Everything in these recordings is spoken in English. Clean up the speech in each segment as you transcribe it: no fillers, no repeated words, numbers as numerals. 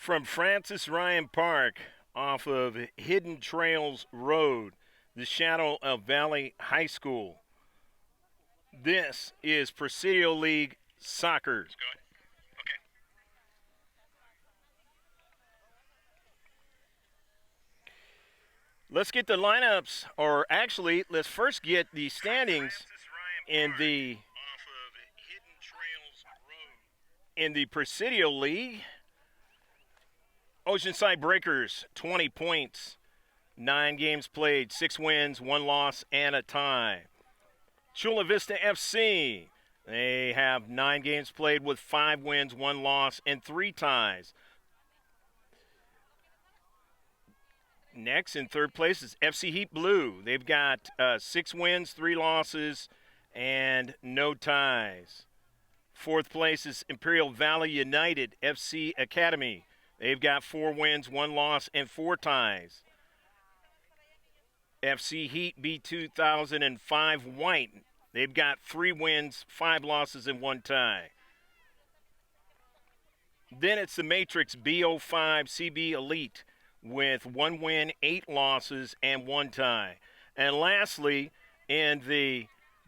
From Francis Ryan Park off of Hidden Trails Road, the shadow of Valley High School. This is Presidio League Soccer. Let's go. Okay. Let's get the lineups, or actually, let's first get the standings in the Presidio League. Oceanside Breakers, 20 points, 9 games played, 6 wins, 1 loss, and a tie. Chula Vista FC, they have 9 games played with 5 wins, 1 loss, and 3 ties. Next, in third place, is FC Heat Blue. They've got 6 wins, 3 losses, and no ties. Fourth place is Imperial Valley United FC Academy. They've got 4 wins, 1 loss, and 4 ties. FC Heat B2005 White. They've got 3 wins, 5 losses, and 1 tie. Then it's the Matrix B05 CB Elite with 1 win, 8 losses, and 1 tie. And lastly, in the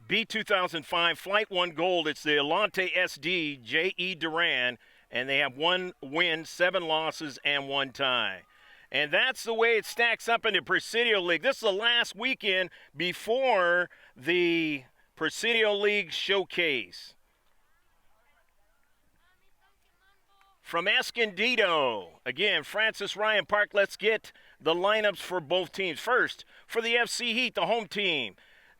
B2005 Flight 1 Gold, it's the Alante SD J.E. Duran, and they have 1 win, 7 losses, and 1 tie. And that's the way it stacks up in the Presidio League. This is the last weekend before the Presidio League Showcase. From Escondido, again, Francis Ryan Park, let's get the lineups for both teams. First, for the FC Heat, the home team,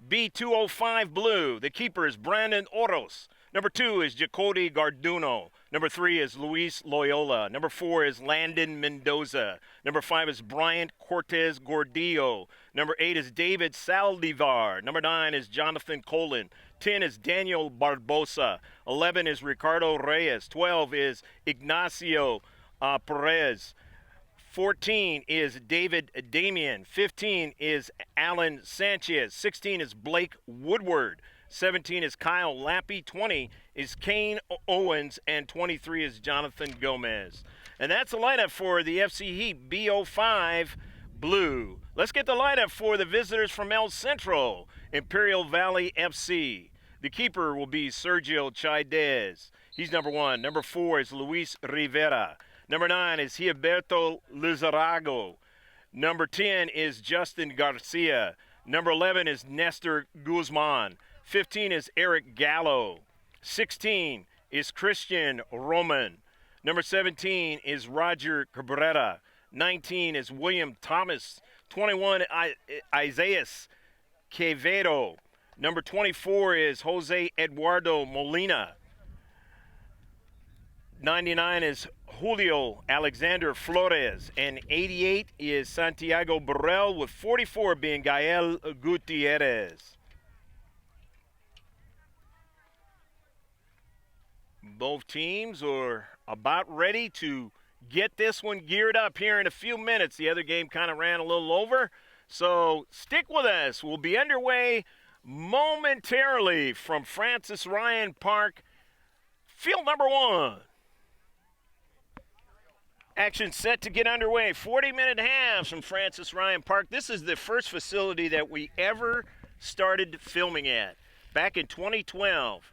B205 Blue. The keeper is Brandon Oros. Number 2 is Jacody Garduno. Number 3 is Luis Loyola. Number 4 is Landon Mendoza. Number 5 is Bryant Cortez Gordillo. Number 8 is David Saldivar. Number 9 is Jonathan Colin. 10 is Daniel Barbosa. 11 is Ricardo Reyes. 12 is Ignacio Perez. 14 is David Damian. 15 is Alan Sanchez. 16 is Blake Woodward. 17 is Kyle Lappy. 20 is Kane Owens. And 23 is Jonathan Gomez. And that's the lineup for the FC Heat B05 Blue. Let's get the lineup for the visitors from El Centro, Imperial Valley FC. The keeper will be Sergio Chaidez. He's number 1. Number 4 is Luis Rivera. Number 9 is Gilberto Lizarago. Number 10 is Justin Garcia. Number 11 is Nestor Guzman. 15 is Eric Gallo. 16 is Christian Roman. Number 17 is Roger Cabrera. 19 is William Thomas. 21, Isaias Quevedo. Number 24 is Jose Eduardo Molina. 99 is Julio Alexander Flores. And 88 is Santiago Burrell, with 44 being Gael Gutierrez. Both teams are about ready to get this one geared up here in a few minutes. The other game kind of ran a little over, so stick with us. We'll be underway momentarily from Francis Ryan Park, field number 1. Action set to get underway. 40-minute halves from Francis Ryan Park. This is the first facility that we ever started filming at back in 2012.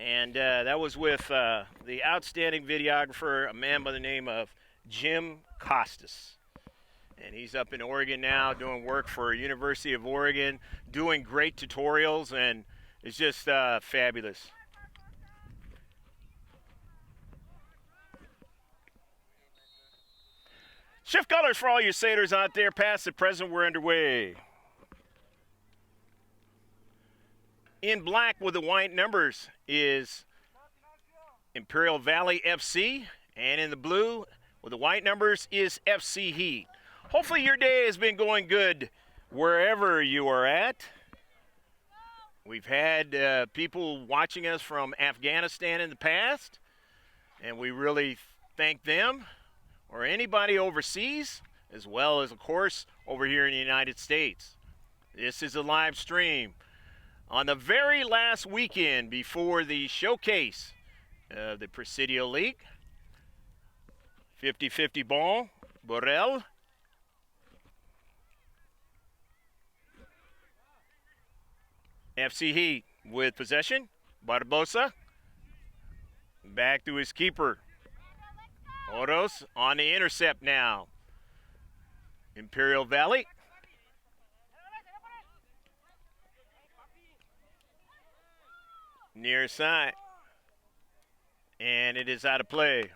And that was with the outstanding videographer, a man by the name of Jim Costas. And he's up in Oregon now doing work for University of Oregon, doing great tutorials, and it's just fabulous. Shift colors for all you sailors out there. Past the present, we're underway. In black with the white numbers is Imperial Valley FC, and in the blue with the white numbers is FC Heat. Hopefully your day has been going good wherever you are at. We've had people watching us from Afghanistan in the past, and we really thank them, or anybody overseas, as well as, of course, over here in the United States. This is a live stream on the very last weekend before the showcase of the Presidio League. 50-50 ball. Borrell. FC Heat with possession. Barbosa. Back to his keeper. Oros on the intercept now. Imperial Valley. Near side. And it is out of play.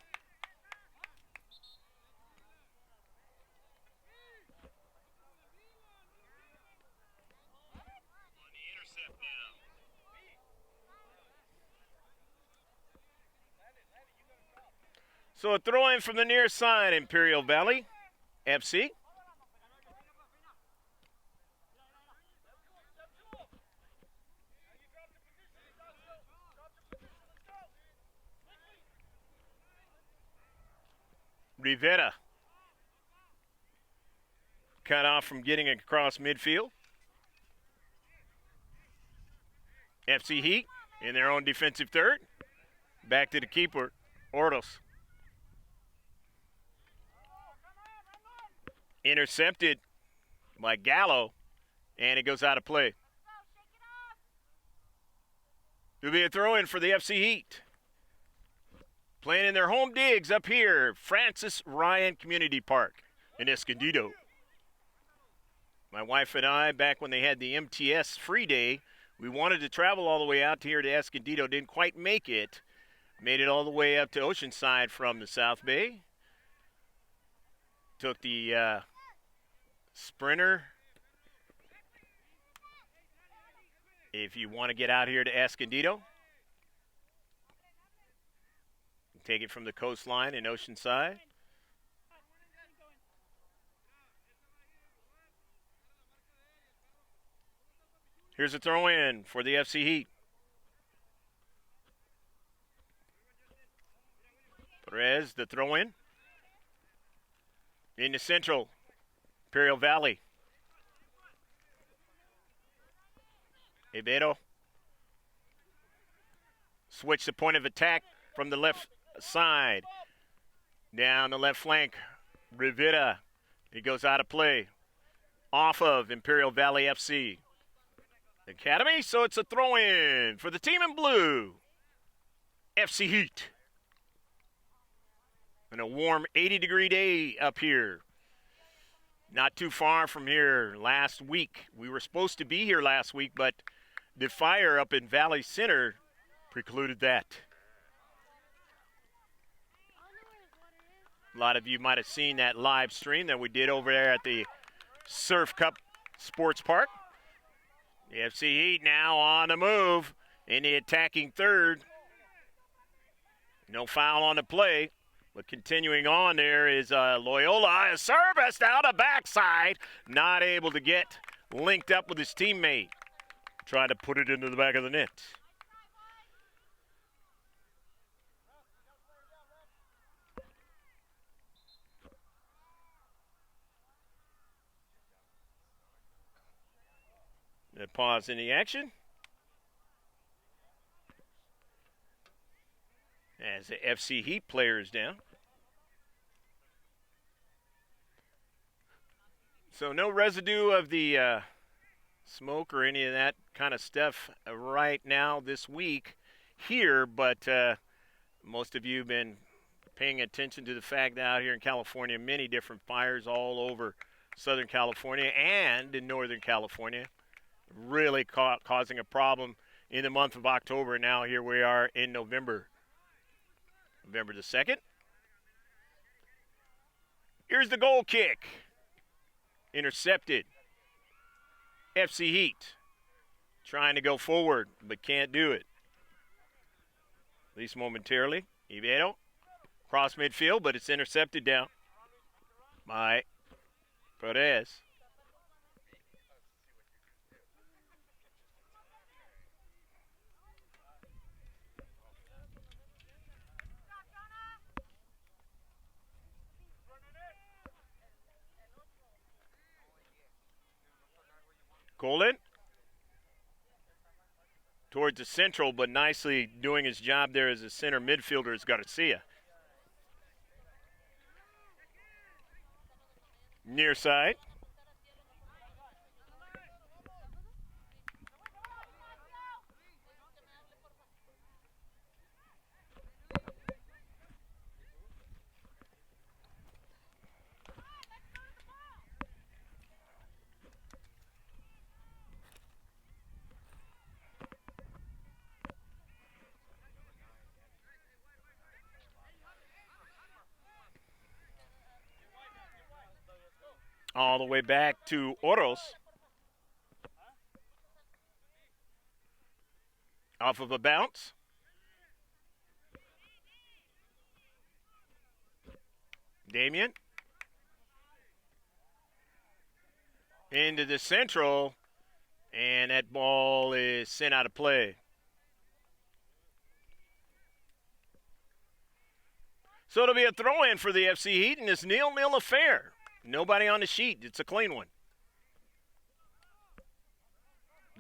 So a throw in from the near side, Imperial Valley FC. Rivera. Cut off from getting across midfield. FC Heat in their own defensive third. Back to the keeper, Ordos. Intercepted by Gallo, and it goes out of play. It'll be a throw-in for the FC Heat. Playing in their home digs up here, Francis Ryan Community Park in Escondido. My wife and I, back when they had the MTS free day, we wanted to travel all the way out here to Escondido. Didn't quite make it. Made it all the way up to Oceanside from the South Bay. Took the Sprinter. If you want to get out here to Escondido, take it from the coastline in Oceanside. Here's a throw-in for the FC Heat. Perez, the throw-in. In the central, Imperial Valley. Ibero. Switch the point of attack from the left side. Down the left flank, Rivera. He goes out of play. Off of Imperial Valley FC. Academy, so it's a throw-in for the team in blue. FC Heat. And a warm 80-degree day up here. Not too far from here last week. We were supposed to be here last week, but the fire up in Valley Center precluded that. A lot of you might have seen that live stream that we did over there at the Surf Cup Sports Park. The FC Heat now on the move in the attacking third. No foul on the play. But continuing on there is Loyola. A service down the backside. Not able to get linked up with his teammate. Trying to put it into the back of the net. A pause in the action. As the FC Heat player is down. So no residue of the smoke or any of that kind of stuff right now this week here, but most of you have been paying attention to the fact that out here in California, many different fires all over Southern California and in Northern California, really causing a problem in the month of October. Now here we are in November. November the 2nd. Here's the goal kick. Intercepted. FC Heat trying to go forward, but can't do it. At least momentarily. Ibero. Cross midfield, but it's intercepted down by Perez. Colin towards the central, but nicely doing his job there as a center midfielder is Garcia. Near side. All the way back to Oros. Off of a bounce. Damien. Into the central. And that ball is sent out of play. So it'll be a throw-in for the FC Heat in this 0-0 affair. Nobody on the sheet. It's a clean one.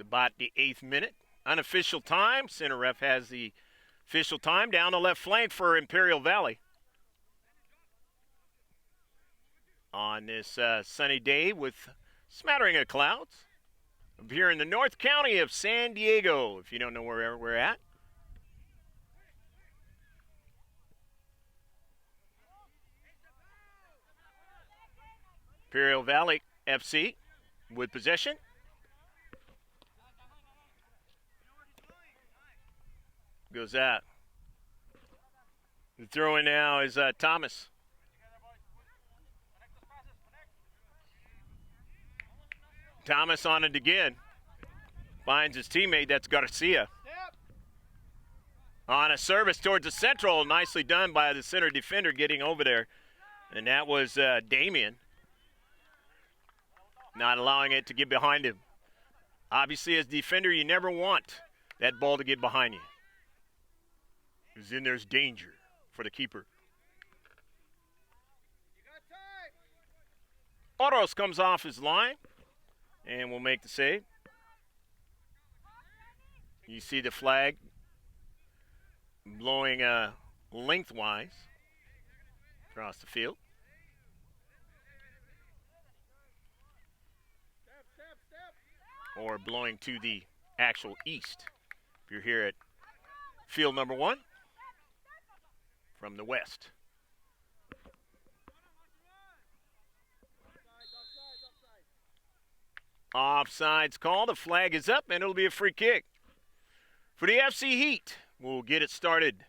About the 8th minute. Unofficial time. Center ref has the official time. Down the left flank for Imperial Valley. On this sunny day with smattering of clouds. I'm here in the North County of San Diego, if you don't know where we're at. Imperial Valley FC with possession. Goes out. The throw-in now is Thomas. Thomas on it again. Finds his teammate, that's Garcia. On a service towards the central. Nicely done by the center defender getting over there. And that was Damien. Not allowing it to get behind him. Obviously, as defender, you never want that ball to get behind you. Because then there's danger for the keeper. Oros comes off his line and will make the save. You see the flag blowing lengthwise across the field. Or blowing to the actual east. If you're here at field number 1 from the west. Offside's called. The flag is up, and it'll be a free kick for the FC Heat. We'll get it started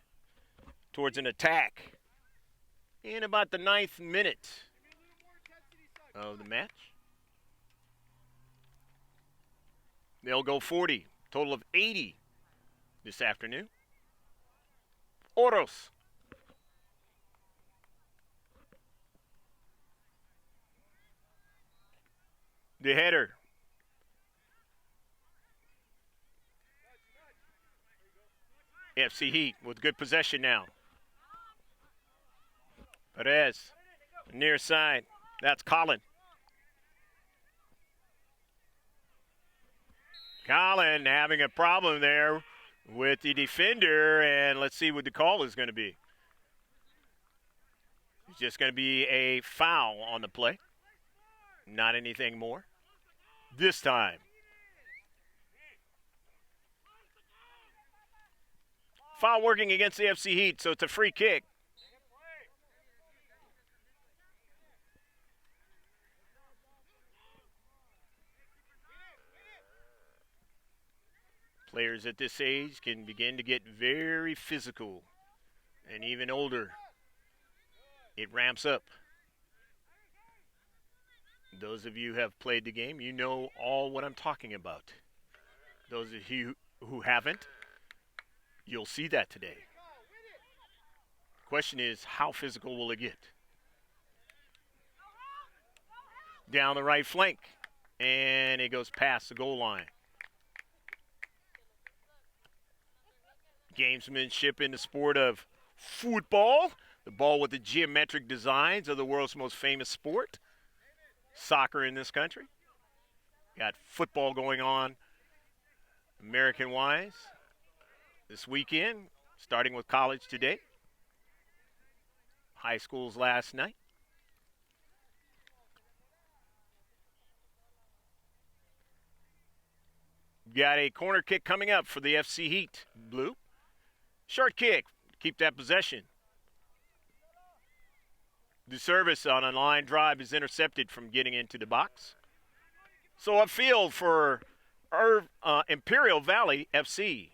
towards an attack in about the 9th minute of the match. They'll go 40, total of 80 this afternoon. Oros. The header. FC Heat with good possession now. Perez, near side. That's Colin. Colin having a problem there with the defender, and let's see what the call is going to be. It's just going to be a foul on the play. Not anything more. This time. Foul working against the FC Heat, so it's a free kick. Players at this age can begin to get very physical, and even older, it ramps up. Those of you who have played the game, you know all what I'm talking about. Those of you who haven't, you'll see that today. Question is, how physical will it get? Down the right flank, and it goes past the goal line. Gamesmanship in the sport of football, the ball with the geometric designs of the world's most famous sport, soccer in this country. Got football going on American-wise this weekend, starting with college today. High schools last night. Got a corner kick coming up for the FC Heat. Blue. Short kick. Keep that possession. The service on a line drive is intercepted from getting into the box. So upfield for Imperial Valley FC.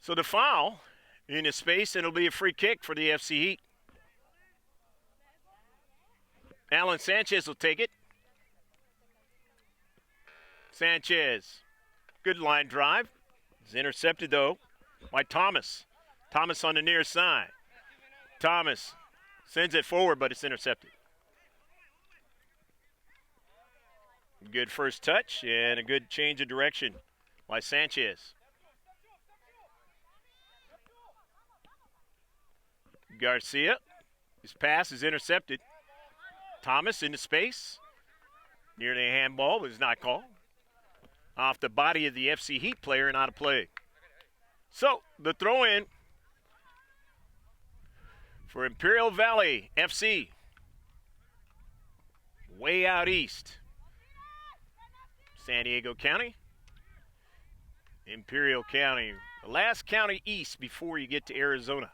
So the foul in his space, and it'll be a free kick for the FC Heat. Alan Sanchez will take it. Sanchez, good line drive. It's intercepted, though, by Thomas. Thomas on the near side. Thomas sends it forward, but it's intercepted. Good first touch and a good change of direction by Sanchez. Garcia, his pass is intercepted. Thomas into space. Near the handball, but it's not called. Off the body of the FC Heat player and out of play. So, the throw-in for Imperial Valley FC. Way out east. San Diego County. Imperial County. The last county east before you get to Arizona.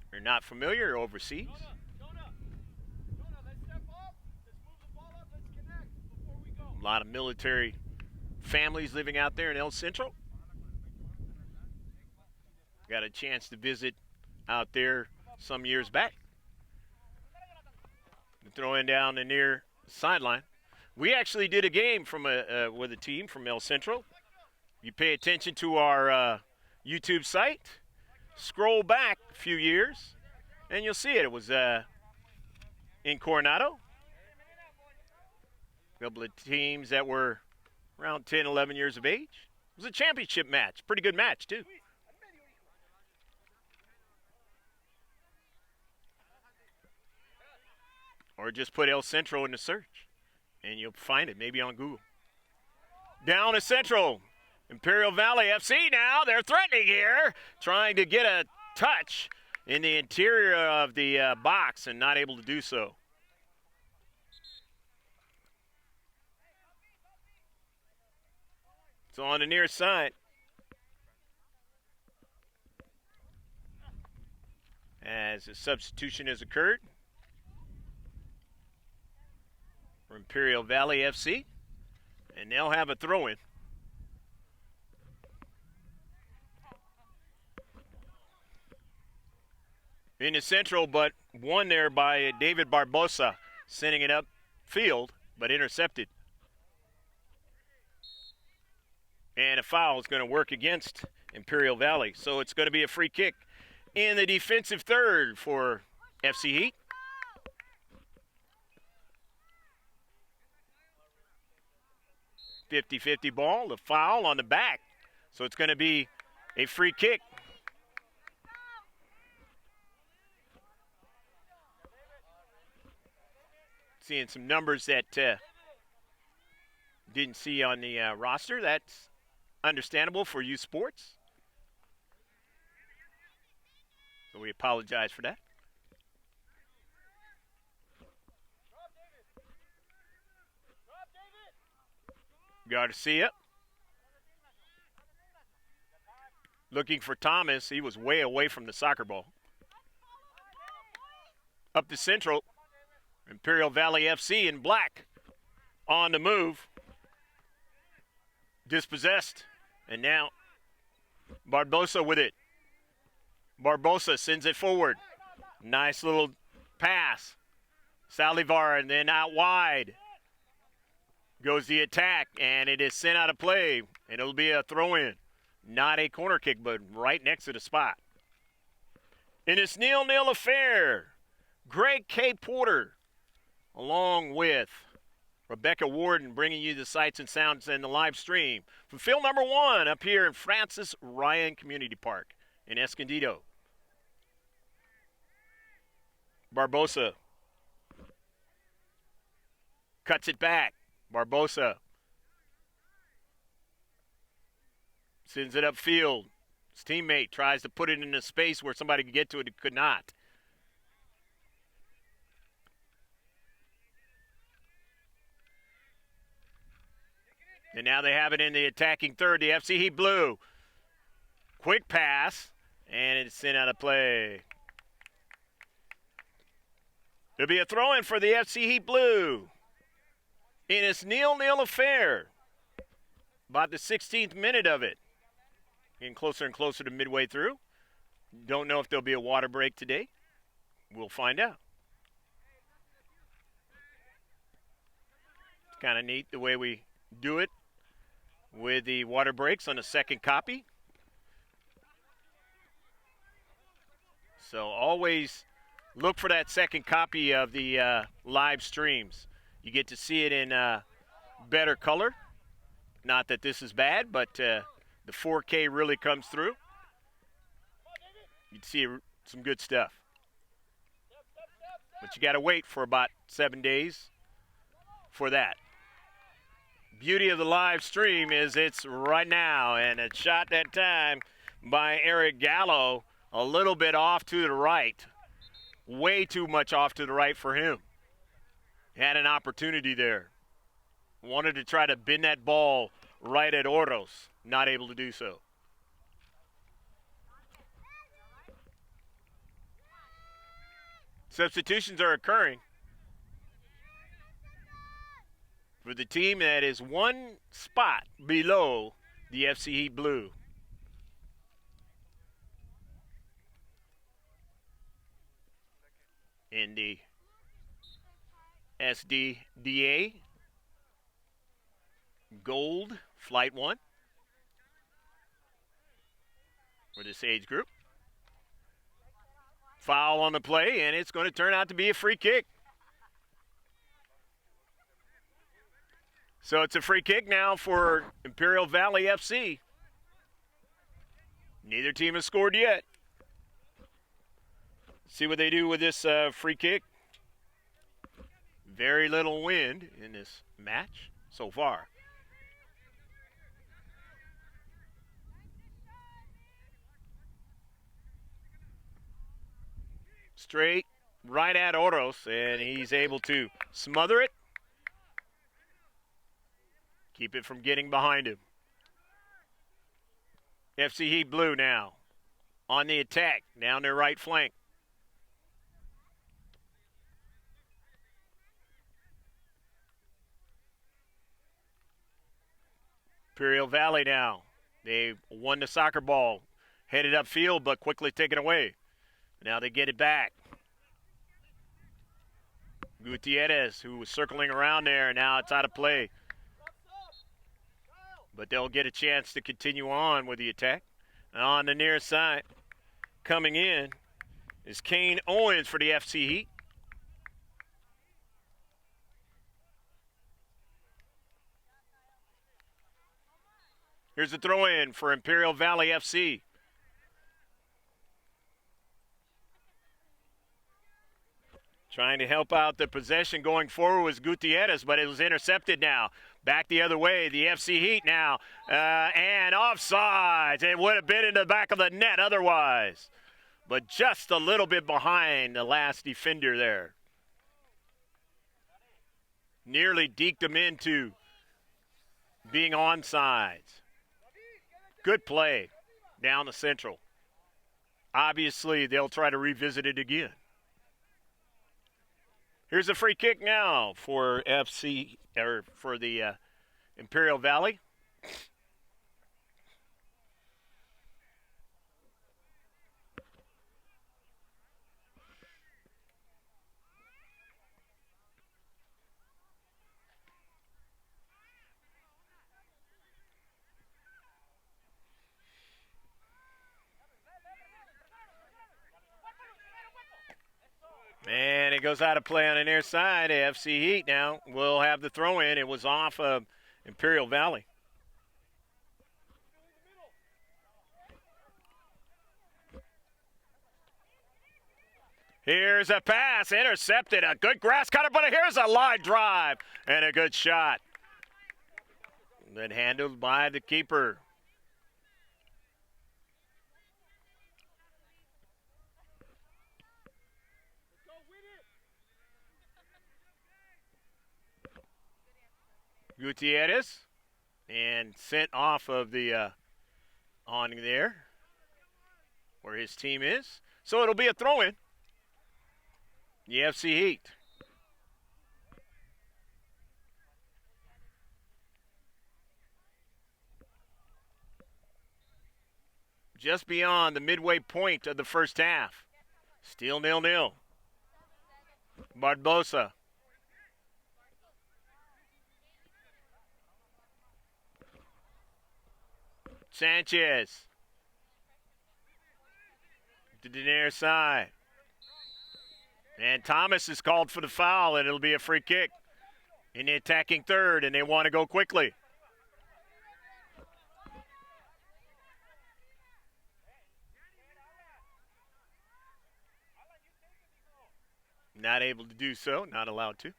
If you're not familiar, overseas. A lot of military families living out there in El Centro. Got a chance to visit out there some years back. Throwing down the near sideline. We actually did a game from with a team from El Centro. You pay attention to our YouTube site, scroll back a few years, and you'll see it. It was in Coronado. A couple of teams that were around 10, 11 years of age. It was a championship match. Pretty good match, too. Or just put El Centro in the search, and you'll find it, maybe on Google. Down to Central. Imperial Valley FC now. They're threatening here, trying to get a touch in the interior of the box and not able to do so. So on the near side, as a substitution has occurred for Imperial Valley FC, and they'll have a throw-in. In the central, but won there by David Barbosa, sending it upfield, but intercepted. And a foul is going to work against Imperial Valley. So it's going to be a free kick in the defensive third for FC Heat. .50-50 ball, the foul on the back. So it's going to be a free kick. Seeing some numbers that didn't see on the roster. That's understandable for youth sports. So we apologize for that. Garcia. Looking for Thomas. He was way away from the soccer ball. Up to Central. Imperial Valley FC in black. On the move. Dispossessed. And now Barbosa with it. Barbosa sends it forward. Nice little pass. Salivar, and then out wide goes the attack, and it is sent out of play. And it'll be a throw-in. Not a corner kick, but right next to the spot. In this 0-0 affair, Greg K. Porter, along with Rebecca Warden, bringing you the sights and sounds and the live stream from field number 1 up here in Francis Ryan Community Park in Escondido. Barbosa cuts it back. Barbosa sends it upfield. His teammate tries to put it in a space where somebody could get to it and could not. And now they have it in the attacking third, the FC Heat Blue. Quick pass, and it's sent out of play. There'll be a throw-in for the FC Heat Blue. In its 0-0 affair. About the 16th minute of it. Getting closer and closer to midway through. Don't know if there'll be a water break today. We'll find out. It's kind of neat the way we do it with the water breaks on the second copy. So always look for that second copy of the live streams. You get to see it in better color. Not that this is bad, but the 4K really comes through. You'd see some good stuff. But you got to wait for about 7 days for that. Beauty of the live stream is it's right now, and a shot that time by Eric Gallo, a little bit off to the right. Way too much off to the right for him. Had an opportunity there. Wanted to try to bend that ball right at Oros. Not able to do so. Substitutions are occurring for the team that is one spot below the FC Heat Blue. In the Sdda Gold Flight 1 for this age group. Foul on the play, and it's going to turn out to be a free kick. So it's a free kick now for Imperial Valley FC. Neither team has scored yet. See what they do with this free kick. Very little wind in this match so far. Straight right at Oros, and he's able to smother it. Keep it from getting behind him. FC Heat Blue now on the attack down their right flank. Imperial Valley now. They won the soccer ball, headed upfield, but quickly taken away. Now they get it back. Gutierrez, who was circling around there, and now it's out of play. But they'll get a chance to continue on with the attack. On the near side, coming in, is Kane Owens for the FC Heat. Here's a throw-in for Imperial Valley FC. Trying to help out the possession going forward was Gutierrez, but it was intercepted now. Back the other way, the FC Heat now. And offsides. It would have been in the back of the net otherwise. But just a little bit behind the last defender there. Nearly deked him into being onside. Good play down the central. Obviously, they'll try to revisit it again. Here's a free kick now for the Imperial Valley. And it goes out of play on the near side. FC Heat now will have the throw-in. It was off of Imperial Valley. Here's a pass, intercepted, a good grass cutter, but here's a line drive and a good shot. Then handled by the keeper. Gutierrez. And sent off of the awning there where his team is. So it'll be a throw-in. The FC Heat. Just beyond the midway point of the first half. Still 0-0. Barbosa. Sanchez. To the near side. And Thomas is called for the foul, and it'll be a free kick in the attacking third, and they want to go quickly. Not able to do so, not allowed to.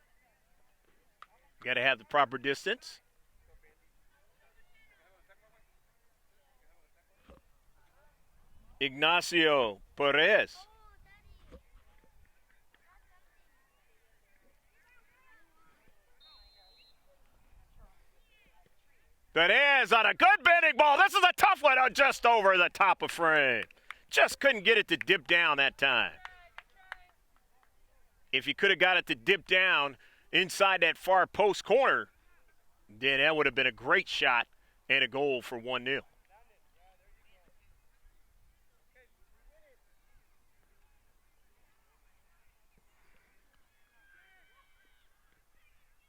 Got to have the proper distance. Ignacio Perez. Perez on a good bending ball. This is a tough one, just over the top of frame. Just couldn't get it to dip down that time. If you could have got it to dip down inside that far post corner, then that would have been a great shot and a goal for 1-0.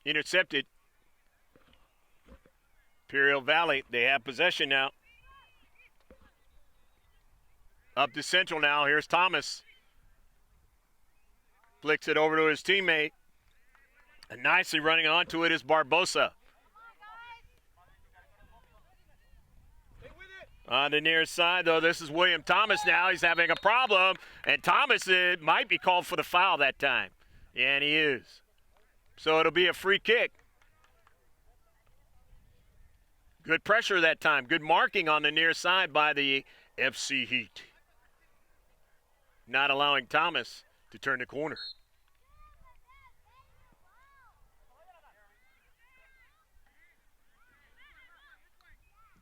Intercepted. Imperial Valley, they have possession now. Up to Central now. Here's Thomas. Flicks it over to his teammate. And nicely running onto it is Barbosa. On the near side, though, this is William Thomas now. He's having a problem. And Thomas might be called for the foul that time. Yeah, and he is. So it'll be a free kick. Good pressure that time. Good marking on the near side by the FC Heat. Not allowing Thomas to turn the corner.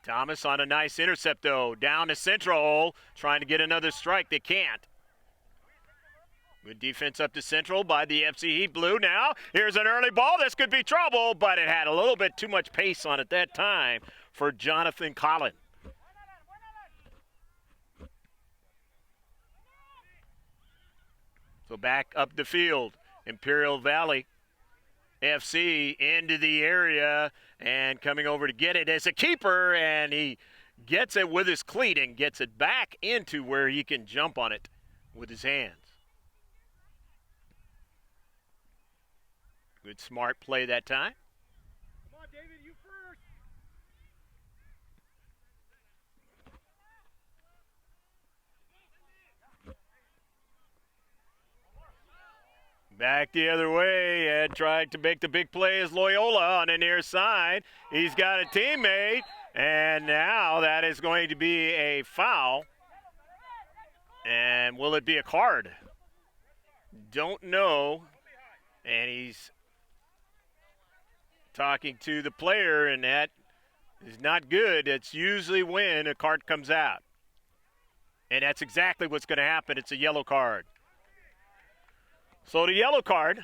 Thomas on a nice intercept, though. Down to Central, trying to get another strike. They can't. Good defense up to Central by the FC Heat Blue now. Here's an early ball. This could be trouble, but it had a little bit too much pace on it that time for Jonathan Colin. So back up the field. Imperial Valley FC into the area and coming over to get it as a keeper, and he gets it with his cleat and gets it back into where he can jump on it with his hands. Good smart play that time. Come on, David, you first. Back the other way and tried to make the big play is Loyola on the near side. He's got a teammate, and now that is going to be a foul. And will it be a card? Don't know. And he's talking to the player, and that is not good. It's usually when a card comes out. And that's exactly what's going to happen. It's a yellow card. So the yellow card,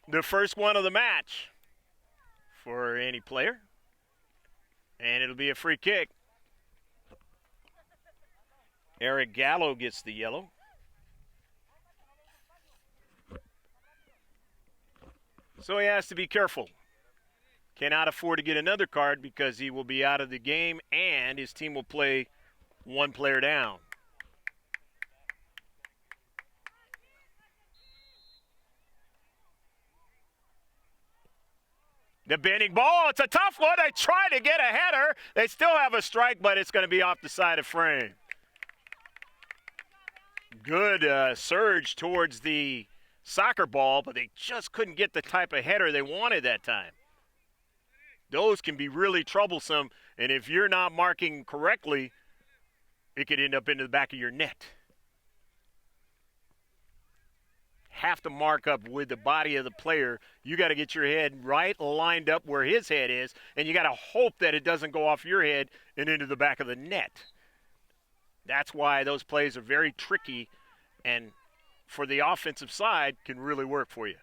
the first one of the match for any player. And it'll be a free kick. Eric Gallo gets the yellow. So he has to be careful. Cannot afford to get another card because he will be out of the game and his team will play one player down. The bending ball, it's a tough one. They try to get a header. They still have a strike, but it's going to be off the side of frame. Good surge towards the soccer ball, but they just couldn't get the type of header they wanted that time. Those can be really troublesome, and if you're not marking correctly, it could end up into the back of your net. have to mark up with the body of the player. You got to get your head right lined up where his head is, and you got to hope that it doesn't go off your head and into the back of the net. That's why those plays are very tricky, and for the offensive side can really work for you.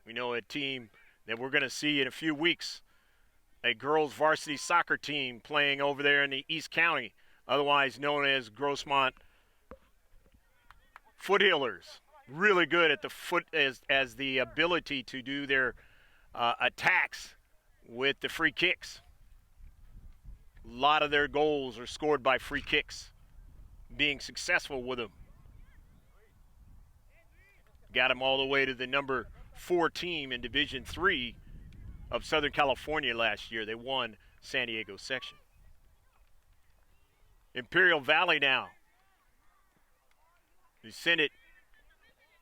We know a team that we're going to see in a few weeks, a girls varsity soccer team playing over there in the East County, otherwise known as Grossmont Foothillers. Really good at the foot as the ability to do their attacks with the free kicks. A lot of their goals are scored by free kicks, being successful with them. Got them all the way to the number 4 team in Division III of Southern California last year. They won San Diego section. Imperial Valley now. They send it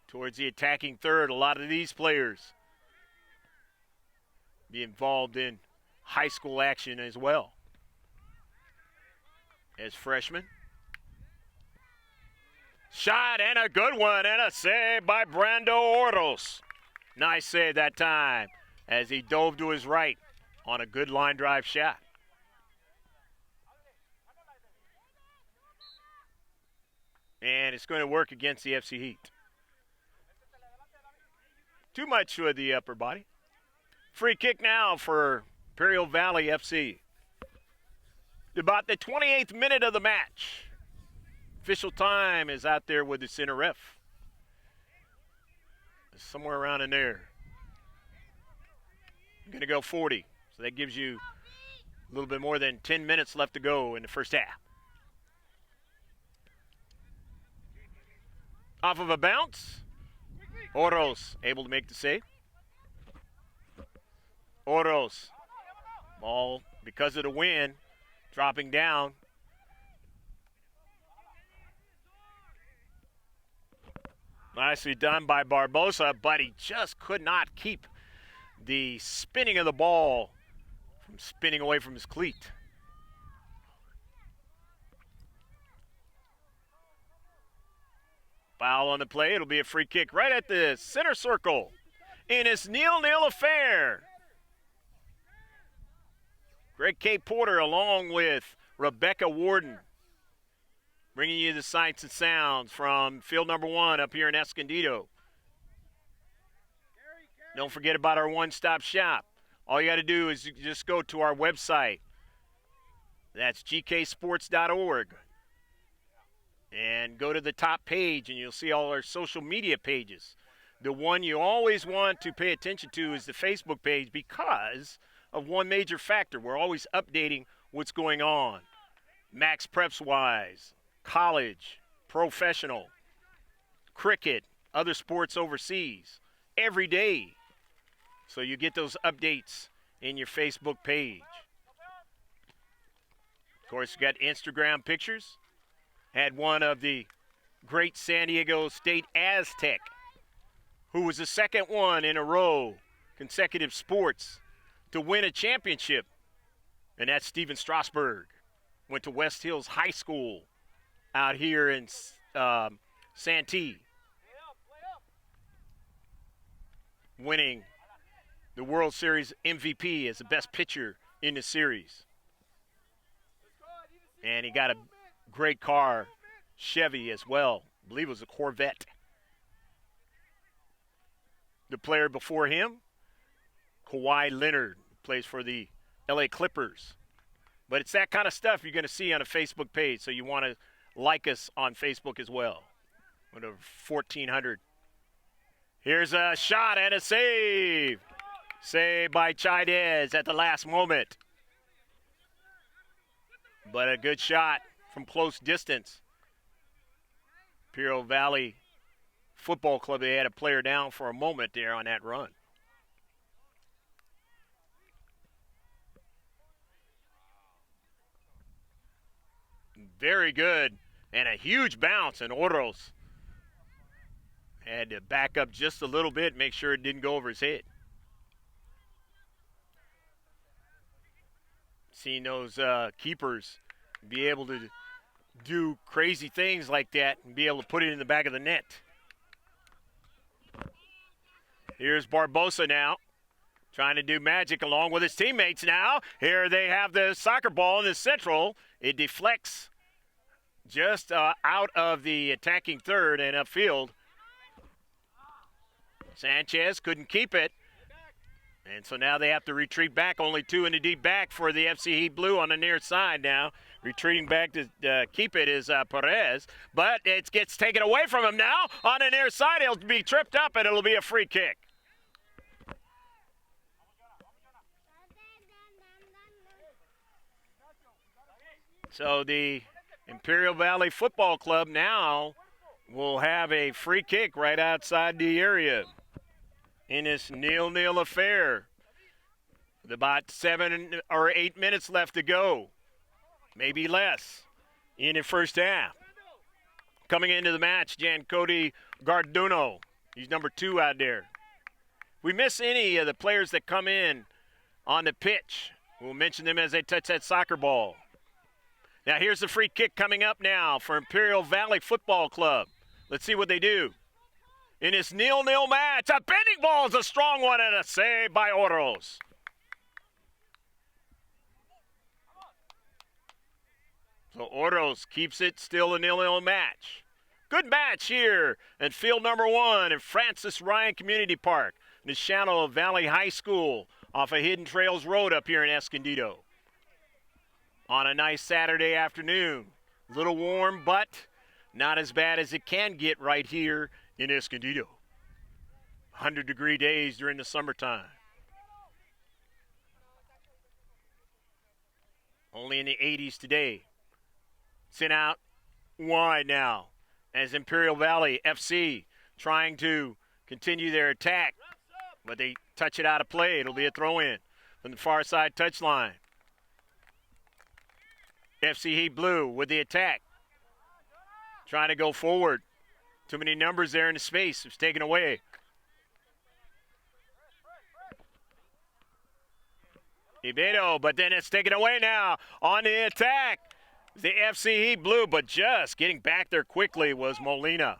towards the attacking third. A lot of these players be involved in high school action as well as freshmen. Shot and a good one and a save by Brando Ordos. Nice save that time as he dove to his right on a good line drive shot. And it's going to work against the FC Heat. Too much with the upper body. Free kick now for Imperial Valley FC. About the 28th minute of the match. Official time is out there with the center ref. Somewhere around in there. I'm going to go 40. So that gives you a little bit more than 10 minutes left to go in the first half. Off of a bounce. Oros able to make the save. Oros. Ball, because of the wind, dropping down. Nicely done by Barbosa, but he just could not keep the spinning of the ball from spinning away from his cleat. Foul on the play. It'll be a free kick right at the center circle in this 0-0 affair. Greg K. Porter along with Rebecca Warden bringing you the sights and sounds from field number 1 up here in Escondido. Don't forget about our one-stop shop. All you got to do is just go to our website. That's gksports.org. And go to the top page, and you'll see all our social media pages. The one you always want to pay attention to is the Facebook page because of one major factor. We're always updating what's going on. Max Preps-wise, college, professional, cricket, other sports overseas, every day. So you get those updates in your Facebook page. Of course, you got Instagram pictures. Had one of the great San Diego State Aztec, who was the second one in a row, consecutive sports, to win a championship. And that's Steven Strasburg. Went to West Hills High School out here in Santee. Winning the World Series MVP as the best pitcher in the series. And he got a great car, Chevy as well. I believe it was a Corvette. The player before him, Kawhi Leonard, plays for the LA Clippers. But it's that kind of stuff you're going to see on a Facebook page, so you want to like us on Facebook as well. Whatever, 1,400. Here's a shot and a save. Saved by Chaidez at the last moment. But a good shot from close distance. Imperial Valley Football Club, they had a player down for a moment there on that run. Very good. And a huge bounce, and Oros had to back up just a little bit, make sure it didn't go over his head. Seeing those keepers be able to do crazy things like that and be able to put it in the back of the net. Here's Barbosa now, trying to do magic along with his teammates now. Here they have the soccer ball in the central. It deflects just out of the attacking third and upfield. Sanchez couldn't keep it. And so now they have to retreat back. Only two in the deep back for the FC Heat Blue on the near side now. Retreating back to keep it is Perez. But it gets taken away from him now. On the near side, he'll be tripped up and it'll be a free kick. So the Imperial Valley Football Club now will have a free kick right outside the area in this 0-0 affair. With about 7 or 8 minutes left to go, maybe less, in the first half. Coming into the match, Giancody Garduno. He's number 2 out there. If we miss any of the players that come in on the pitch, we'll mention them as they touch that soccer ball. Now here's the free kick coming up now for Imperial Valley Football Club. Let's see what they do. In this 0-0 match, a bending ball is a strong one and a save by Oros. So Oros keeps it still a 0-0 match. Good match here at field number 1 in Francis Ryan Community Park, in the shadow of Valley High School off of Hidden Trails Road up here in Escondido. On a nice Saturday afternoon. A little warm, but not as bad as it can get right here in Escondido. 100-degree days during the summertime. Only in the 80s today. Sent out wide now as Imperial Valley FC trying to continue their attack. But they touch it out of play. It'll be a throw-in from the far side touchline. FC Heat Blue with the attack. Trying to go forward. Too many numbers there in the space. It's taken away. Ibedo, but then it's taken away now on the attack. The FC Heat Blue, but just getting back there quickly was Molina.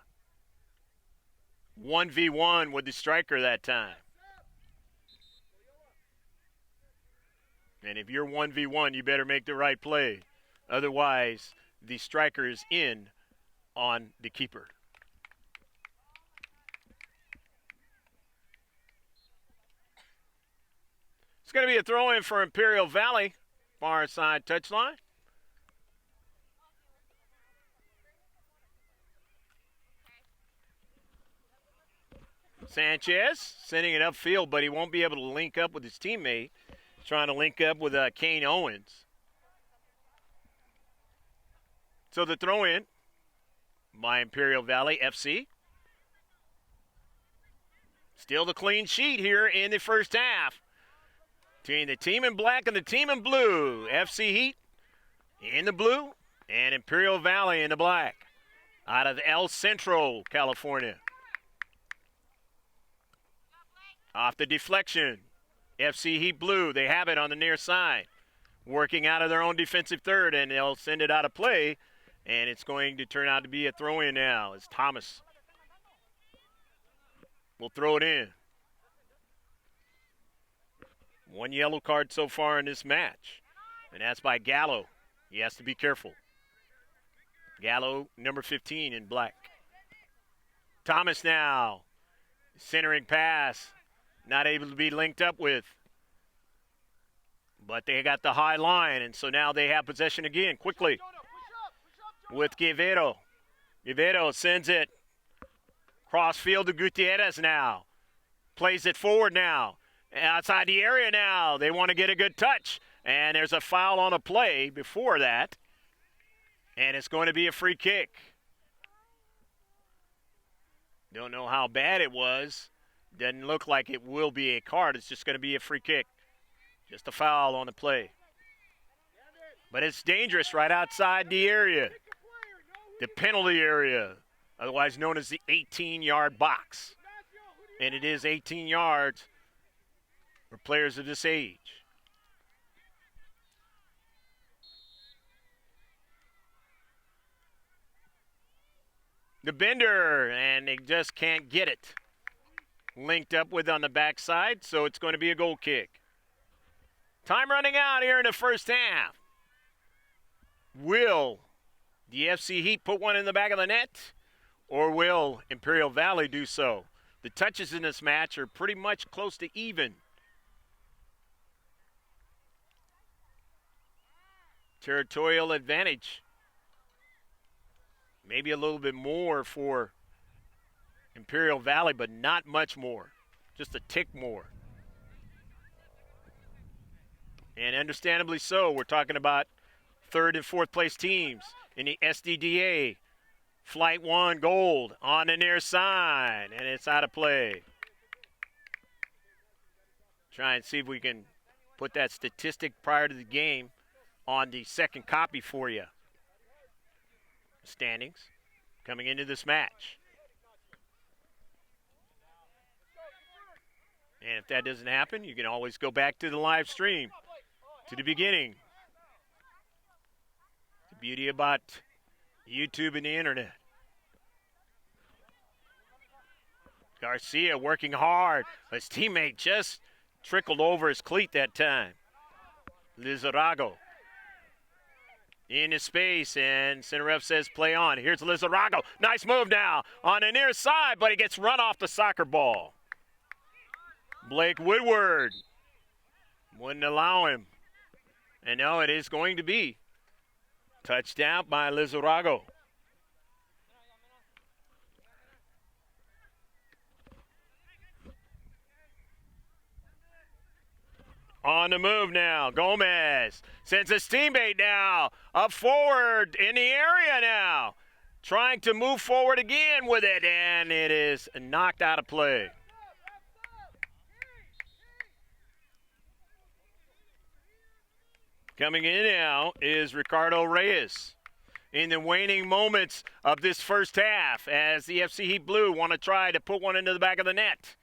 1v1 with the striker that time. And if you're 1v1, you better make the right play. Otherwise, the striker is in on the keeper. It's going to be a throw-in for Imperial Valley, far side touchline. Sanchez sending it upfield, but he won't be able to link up with his teammate. He's trying to link up with Kane Owens. So the throw-in by Imperial Valley FC. Still the clean sheet here in the first half. Between the team in black and the team in blue. FC Heat in the blue and Imperial Valley in the black. Out of El Centro, California. Off the deflection. FC Heat Blue, they have it on the near side. Working out of their own defensive third, and they'll send it out of play. And it's going to turn out to be a throw-in now as Thomas will throw it in. 1 yellow card so far in this match, and that's by Gallo. He has to be careful. Gallo, number 15 in black. Thomas now, centering pass, not able to be linked up with. But they got the high line, and so now they have possession again, quickly. With Guevero. Guevero sends it cross field to Gutierrez now. Plays it forward now. Outside the area now. They want to get a good touch. And there's a foul on a play before that. And it's going to be a free kick. Don't know how bad it was. Doesn't look like it will be a card. It's just going to be a free kick. Just a foul on the play. But it's dangerous right outside the area. The penalty area, otherwise known as the 18-yard box. And it is 18 yards for players of this age. The bender, and they just can't get it linked up with on the backside, so it's going to be a goal kick. Time running out here in the first half. Will the FC Heat put one in the back of the net, or will Imperial Valley do so? The touches in this match are pretty much close to even. Territorial advantage. Maybe a little bit more for Imperial Valley, but not much more. Just a tick more. And understandably so, we're talking about third and fourth place teams in the Sdda. Flight 1 gold on the near side, and it's out of play. Try and see if we can put that statistic prior to the game on the second copy for you. Standings coming into this match. And if that doesn't happen, you can always go back to the live stream, to the beginning. The beauty about YouTube and the internet. Garcia working hard. His teammate just trickled over his cleat that time. Lizarago into space, and center ref says play on. Here's Lizarago. Nice move now on the near side, but he gets run off the soccer ball. Blake Woodward wouldn't allow him. And now it is going to be touchdown by Lizarago. On the move now, Gomez sends his teammate now up forward in the area now. Trying to move forward again with it, and it is knocked out of play. Coming in now is Ricardo Reyes in the waning moments of this first half as the FC Heat Blue want to try to put one into the back of the net.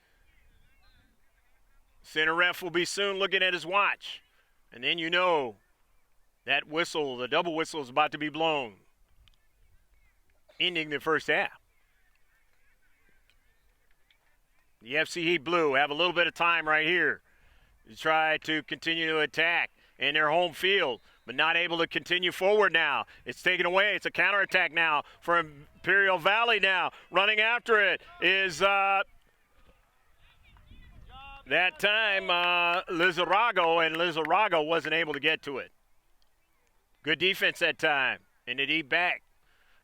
Center ref will be soon looking at his watch. And then you know that whistle, the double whistle, is about to be blown, ending the first half. The FC Heat Blue have a little bit of time right here to try to continue to attack in their home field, but not able to continue forward now. It's taken away. It's a counterattack now for Imperial Valley now. Running after it is that time Lizarago, and Lizarago wasn't able to get to it. Good defense that time, and the deep back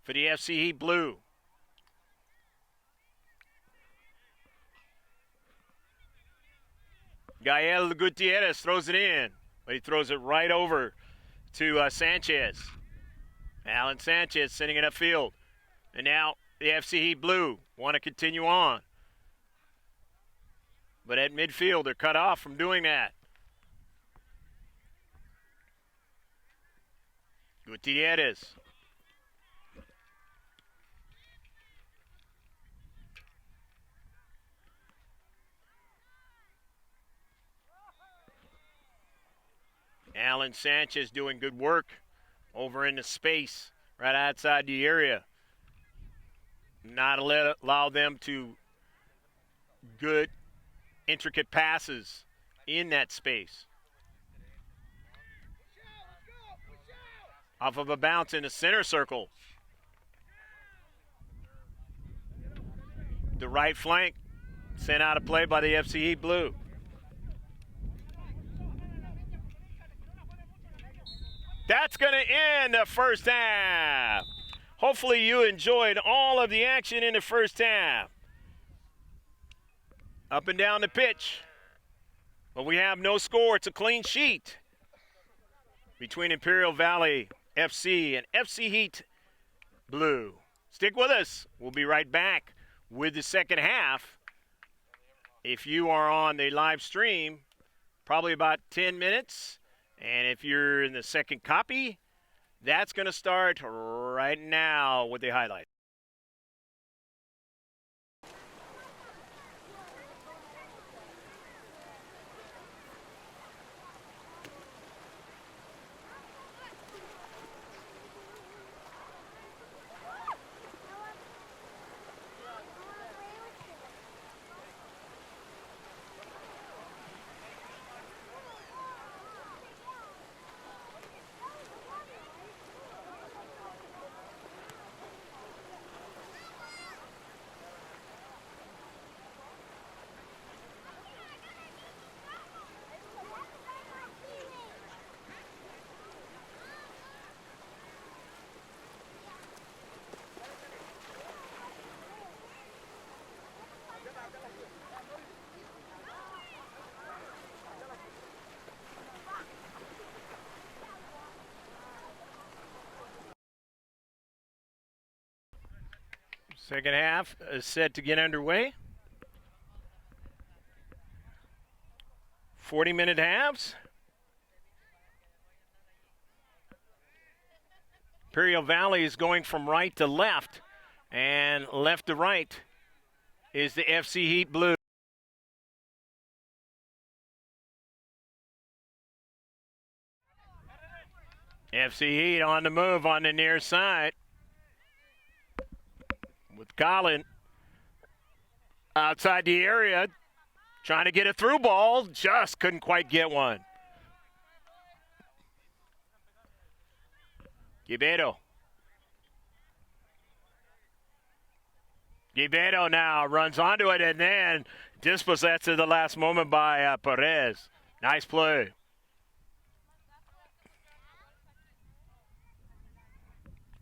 for the FC Heat Blue. Gael Gutierrez throws it in, but he throws it right over to Sanchez. Alan Sanchez sending it upfield. And now the FC Heat Blue want to continue on. But at midfield, they're cut off from doing that. Gutierrez. Alan Sanchez doing good work over in the space right outside the area. Not allow them to good intricate passes in that space. Off of a bounce in the center circle. The right flank sent out of play by the FC Heat Blue. That's going to end the first half. Hopefully you enjoyed all of the action in the first half. Up and down the pitch. But we have no score. It's a clean sheet between Imperial Valley FC and FC Heat Blue. Stick with us. We'll be right back with the second half. If you are on the live stream, probably about 10 minutes. And if you're in the second copy, that's going to start right now with the highlight. Second half is set to get underway. 40-minute halves. Imperial Valley is going from right to left, and left to right is the FC Heat Blue. FC Heat on the move on the near side with Colin outside the area, trying to get a through ball, just couldn't quite get one. Gibedo now runs onto it and then dispossessed at the last moment by Perez. Nice play.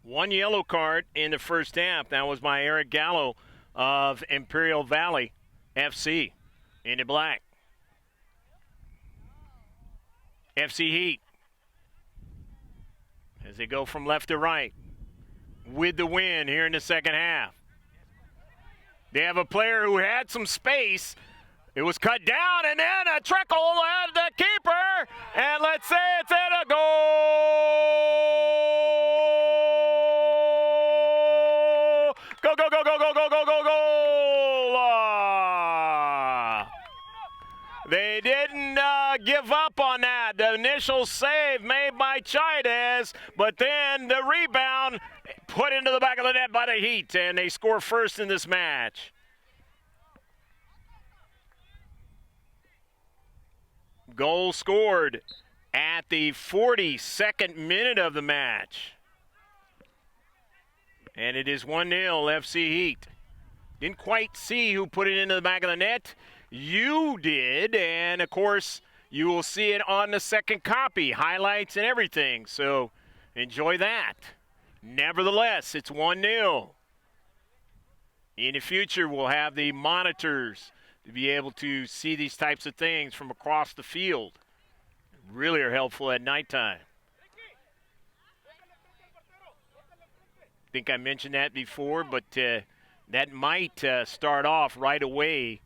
One yellow card in the first half. That was by Eric Gallo of Imperial Valley FC in the black. FC Heat, as they go from left to right with the win here in the second half. They have a player who had some space. It was cut down, and then a trickle at the keeper, and let's say it's in a goal. Go, go, go, go, go, go, go, go, goal. They didn't give up on that. The initial save made by Chaidez, but then the rebound put into the back of the net by the Heat, and they score first in this match. Goal scored at the 42nd minute of the match. And it is 1-0 FC Heat. Didn't quite see who put it into the back of the net. You did, and of course, you will see it on the second copy, highlights and everything. So enjoy that. Nevertheless, it's 1-0. In the future, we'll have the monitors to be able to see these types of things from across the field. Really are helpful at nighttime. I think I mentioned that before, but that might start off right away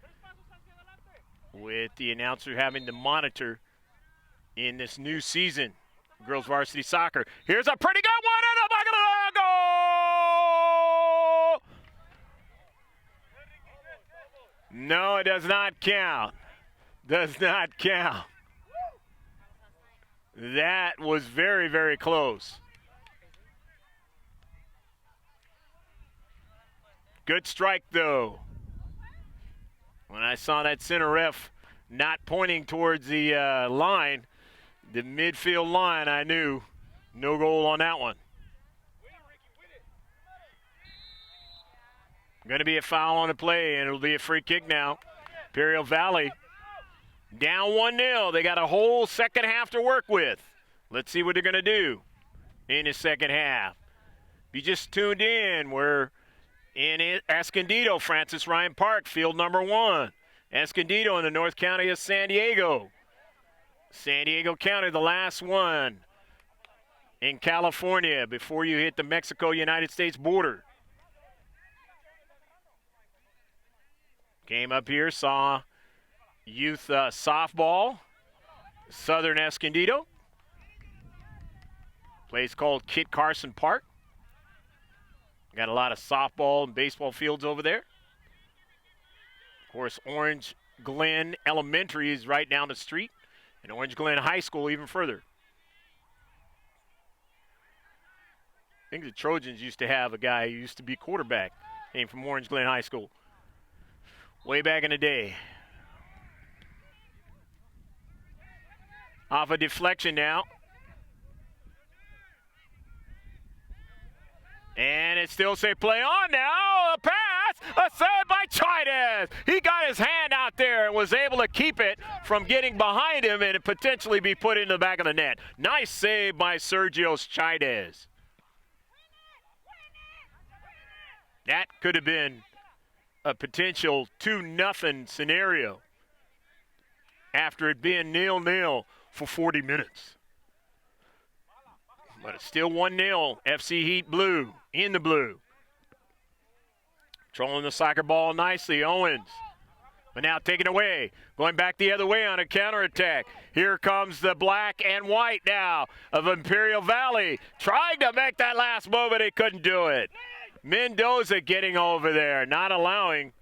with the announcer having to monitor in this new season, girls varsity soccer. Here's a pretty good one in the back of the goal! No, it does not count. Does not count. That was very, very close. Good strike, though. When I saw that center ref not pointing towards the line, the midfield line, I knew no goal on that one. Going to be a foul on the play, and it'll be a free kick now. Imperial Valley down 1-0. They got a whole second half to work with. Let's see what they're going to do in the second half. If you just tuned in, we're in Escondido, Francis Ryan Park, field number 1. Escondido in the North County of San Diego. San Diego County, the last one in California before you hit the Mexico-United States border. Came up here, saw youth softball, Southern Escondido. Place called Kit Carson Park. Got a lot of softball and baseball fields over there. Of course, Orange Glen Elementary is right down the street, and Orange Glen High School even further. I think the Trojans used to have a guy who used to be quarterback, came from Orange Glen High School way back in the day. Off a deflection now. And it still say play on now. A pass, a save by Chaidez. He got his hand out there and was able to keep it from getting behind him and it potentially be put into the back of the net. Nice save by Sergio Chaidez. That could have been a potential 2-0 scenario after it being 0-0 for 40 minutes. But it's still 1-0, FC Heat Blue, in the blue. Controlling the soccer ball nicely, Owens. But now taken away. Going back the other way on a counterattack. Here comes the black and white now of Imperial Valley. Trying to make that last move, and he couldn't do it. Mendoza getting over there, not allowing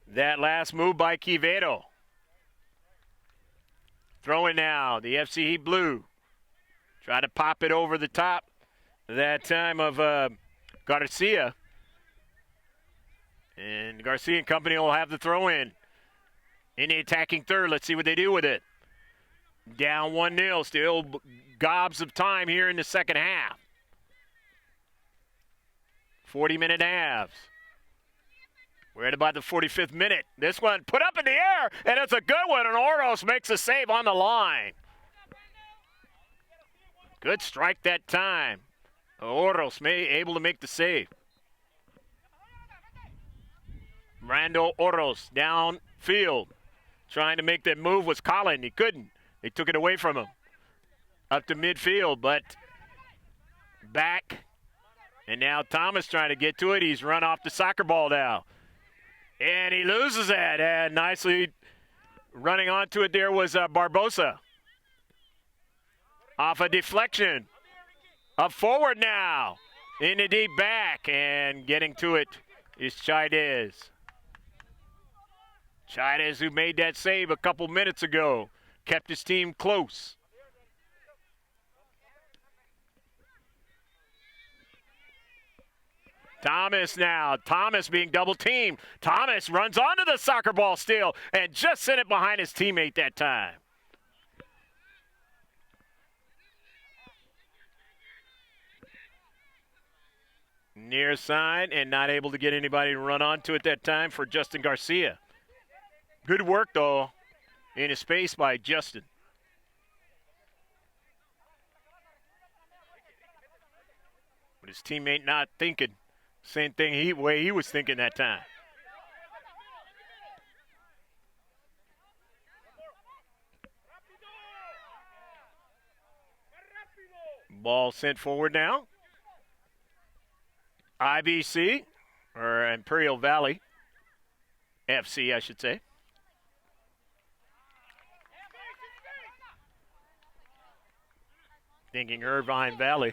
that last move by Quevedo. Throwing now, the FC Heat Blue. Try to pop it over the top that time of Garcia. And Garcia and company will have the throw in the attacking third. Let's see what they do with it. Down 1-0. Still gobs of time here in the second half. 40-minute halves. We're at about the 45th minute. This one put up in the air, and it's a good one, and Oros makes a save on the line. Good strike that time. Oros able to make the save. Brando Oros downfield. Trying to make that move was Colin. He couldn't. They took it away from him. Up to midfield, but back. And now Thomas trying to get to it. He's run off the soccer ball now. And he loses it. And nicely running onto it there was Barbosa. Off a deflection. Up forward now. In the deep back. And getting to it is Chaidez. Chaidez, who made that save a couple minutes ago, kept his team close. Thomas now. Thomas being double teamed. Thomas runs onto the soccer ball still and just sent it behind his teammate that time. Near side and not able to get anybody to run onto it that time for Justin Garcia. Good work, though, in a space by Justin. But his teammate not thinking. Same thing way he was thinking that time. Ball sent forward now. IBC, or Imperial Valley FC, I should say. Thinking Irvine Valley.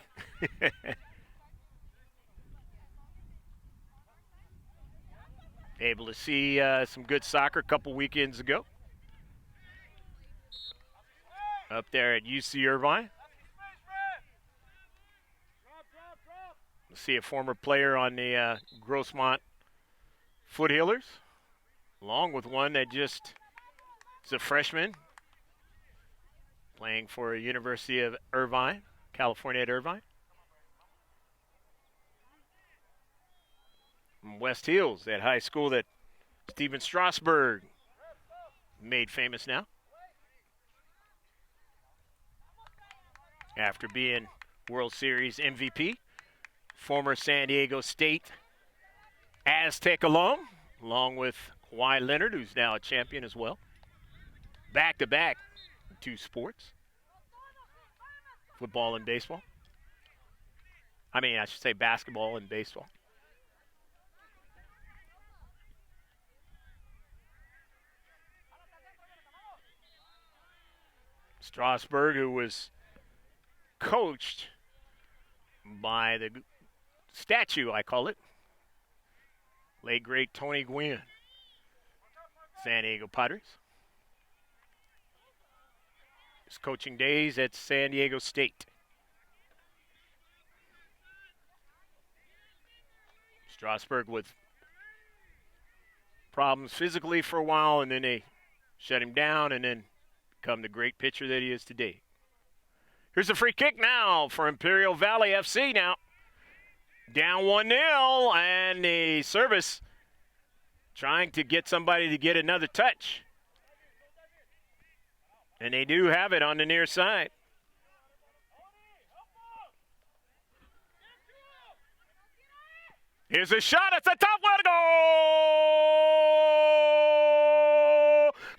Able to see some good soccer a couple weekends ago. Up there at UC Irvine. See a former player on the Grossmont Foothillers, along with one that just is a freshman playing for University of Irvine, California at Irvine. From West Hills, that high school that Steven Strasburg made famous now. After being World Series MVP. Former San Diego State Aztec alum, along with Kawhi Leonard, who's now a champion as well. Back-to-back, two sports, football and baseball. I should say basketball and baseball. Strasburg, who was coached by the statue, I call it. Late great Tony Gwynn. San Diego Padres. His coaching days at San Diego State. Strasburg with problems physically for a while, and then they shut him down and then become the great pitcher that he is today. Here's a free kick now for Imperial Valley FC now. Down 1-0, and the service trying to get somebody to get another touch. And they do have it on the near side. Here's a shot. It's a top one. Goal!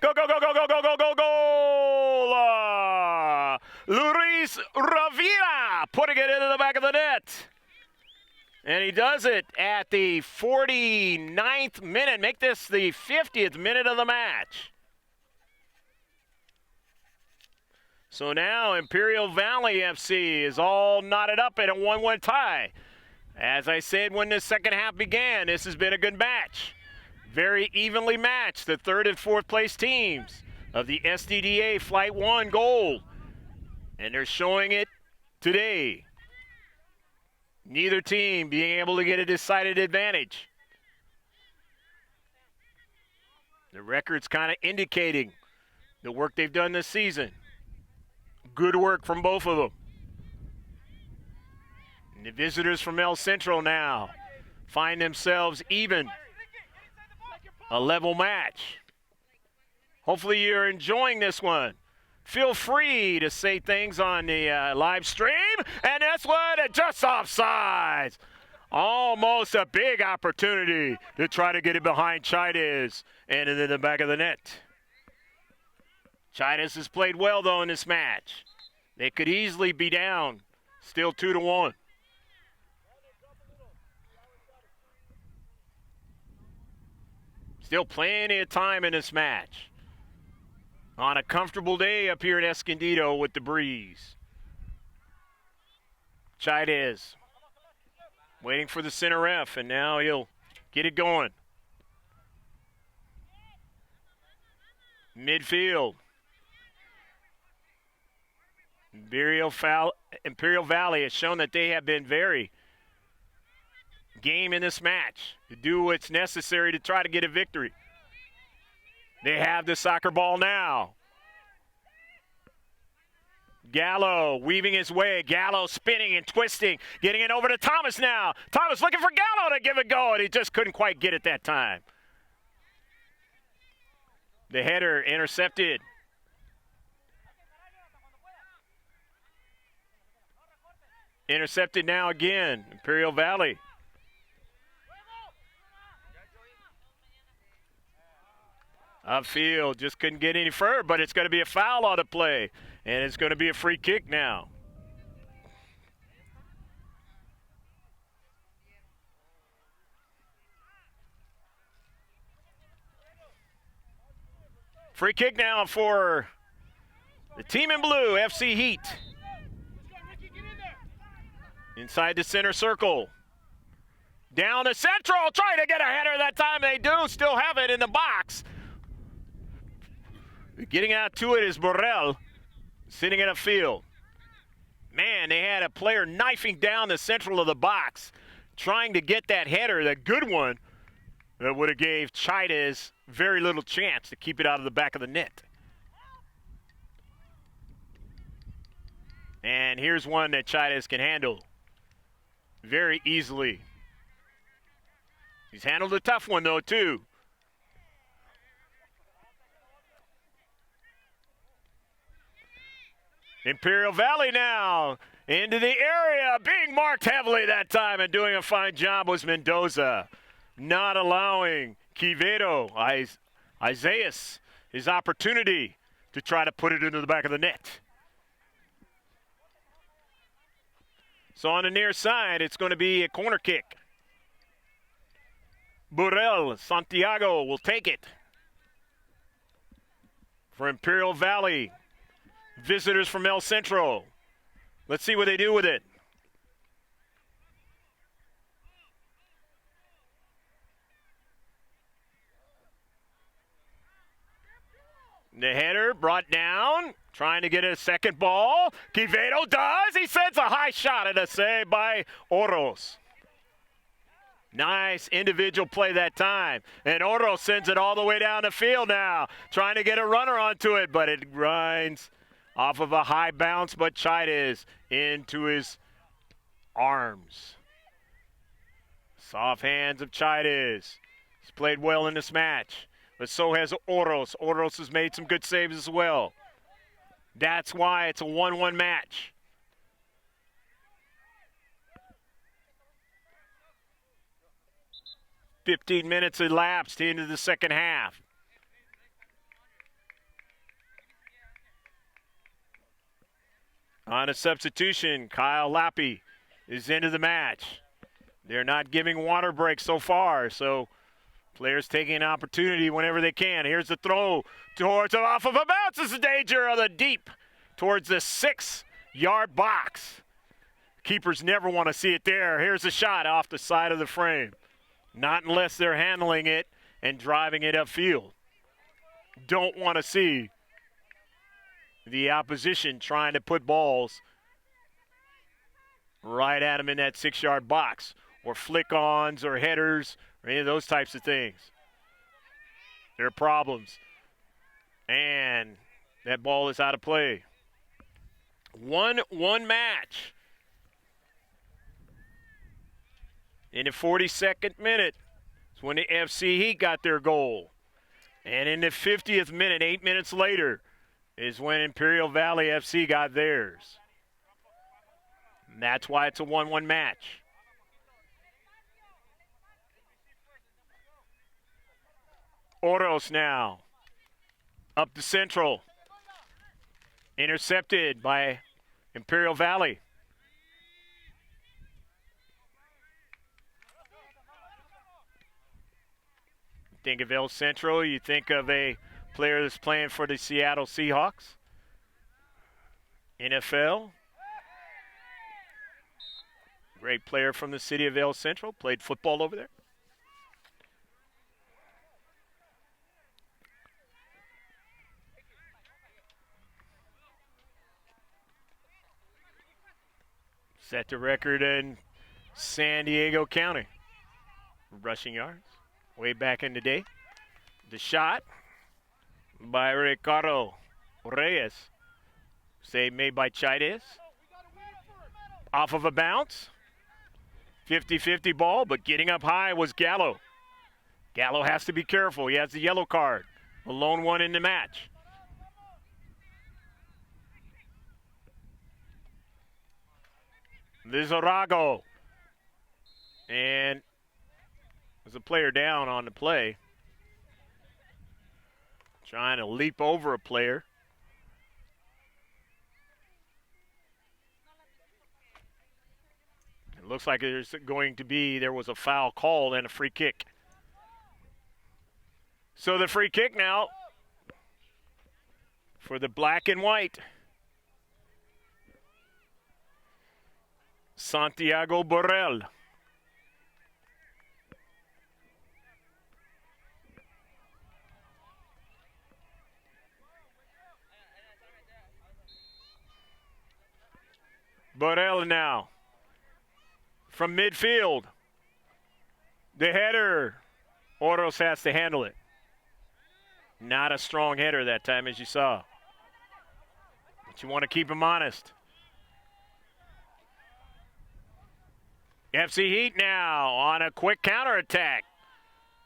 Go, go, go, go, go, go, go, go, goal! Luis Ravira putting it into the back of the net. And he does it at the 49th minute. Make this the 50th minute of the match. So now Imperial Valley FC is all knotted up in a 1-1 tie. As I said when the second half began, this has been a good match. Very evenly matched. The third and fourth place teams of the Sdda Flight 1 Gold. And they're showing it today. Neither team being able to get a decided advantage. The record's kind of indicating the work they've done this season. Good work from both of them. And the visitors from El Centro now find themselves even. A level match. Hopefully you're enjoying this one. Feel free to say things on the live stream. And that's what, just offsides. Almost a big opportunity to try to get it behind Chides and in the back of the net. Chides has played well, though, in this match. They could easily be down, still 2-1. Still plenty of time in this match. On a comfortable day up here in Escondido with the breeze. Chides waiting for the center ref, and now he'll get it going. Midfield. Imperial Valley has shown that they have been very game in this match to do what's necessary to try to get a victory. They have the soccer ball now. Gallo weaving his way. Gallo spinning and twisting. Getting it over to Thomas now. Thomas looking for Gallo to give it a go, and he just couldn't quite get it that time. The header intercepted. Intercepted now again. Imperial Valley. Upfield, just couldn't get any further, but it's going to be a foul on the play, and it's going to be a free kick now. Free kick now for the team in blue, FC Heat. Inside the center circle. Down the central, trying to get a header that time. They do still have it in the box. Getting out to it is Borrell, sitting in a field. Man, they had a player knifing down the central of the box, trying to get that header, that good one, that would have gave Chides very little chance to keep it out of the back of the net. And here's one that Chides can handle very easily. He's handled a tough one, though, too. Imperial Valley now into the area, being marked heavily that time, and doing a fine job was Mendoza, not allowing Quevedo, Isaias, his opportunity to try to put it into the back of the net. So on the near side, it's going to be a corner kick. Burrell Santiago will take it for Imperial Valley. Visitors from El Centro. Let's see what they do with it. The header brought down, trying to get a second ball. Quevedo does. He sends a high shot and a save by Oros. Nice individual play that time. And Oros sends it all the way down the field now, trying to get a runner onto it, but it grinds off of a high bounce, but Chides into his arms. Soft hands of Chides. He's played well in this match, but so has Oros. Oros has made some good saves as well. That's why it's a 1-1 match. "15 minutes elapsed into the second half. On a substitution, Kyle Lappy is into the match. They're not giving water breaks so far, so players taking an opportunity whenever they can. Here's the throw towards off of a bounce. This is danger of the deep towards the 6-yard box. Keepers never want to see it there. Here's a shot off the side of the frame. Not unless they're handling it and driving it upfield. Don't want to see the opposition trying to put balls right at them in that 6-yard box, or flick-ons or headers or any of those types of things. There are problems. And that ball is out of play. 1-1 match. In the 42nd minute is when the FC Heat got their goal. And in the 50th minute, 8 minutes later, is when Imperial Valley FC got theirs. And that's why it's a 1-1 match. Oros now. Up the central. Intercepted by Imperial Valley. Think of El Centro, you think of a player that's playing for the Seattle Seahawks. NFL. Great player from the city of El Centro, played football over there. Set the record in San Diego County. Rushing yards. Way back in the day. The shot by Ricardo Reyes. Save made by Chaidez. Off of a bounce. 50-50 ball, but getting up high was Gallo. Gallo has to be careful. He has the yellow card. The lone one in the match. Lizarrago. And there's a player down on the play. Trying to leap over a player. It looks like there was a foul called and a free kick. So the free kick now for the black and white. Santiago Borrell. Borrell now from midfield. The header. Oros has to handle it. Not a strong header that time, as you saw. But you want to keep him honest. FC Heat now on a quick counterattack.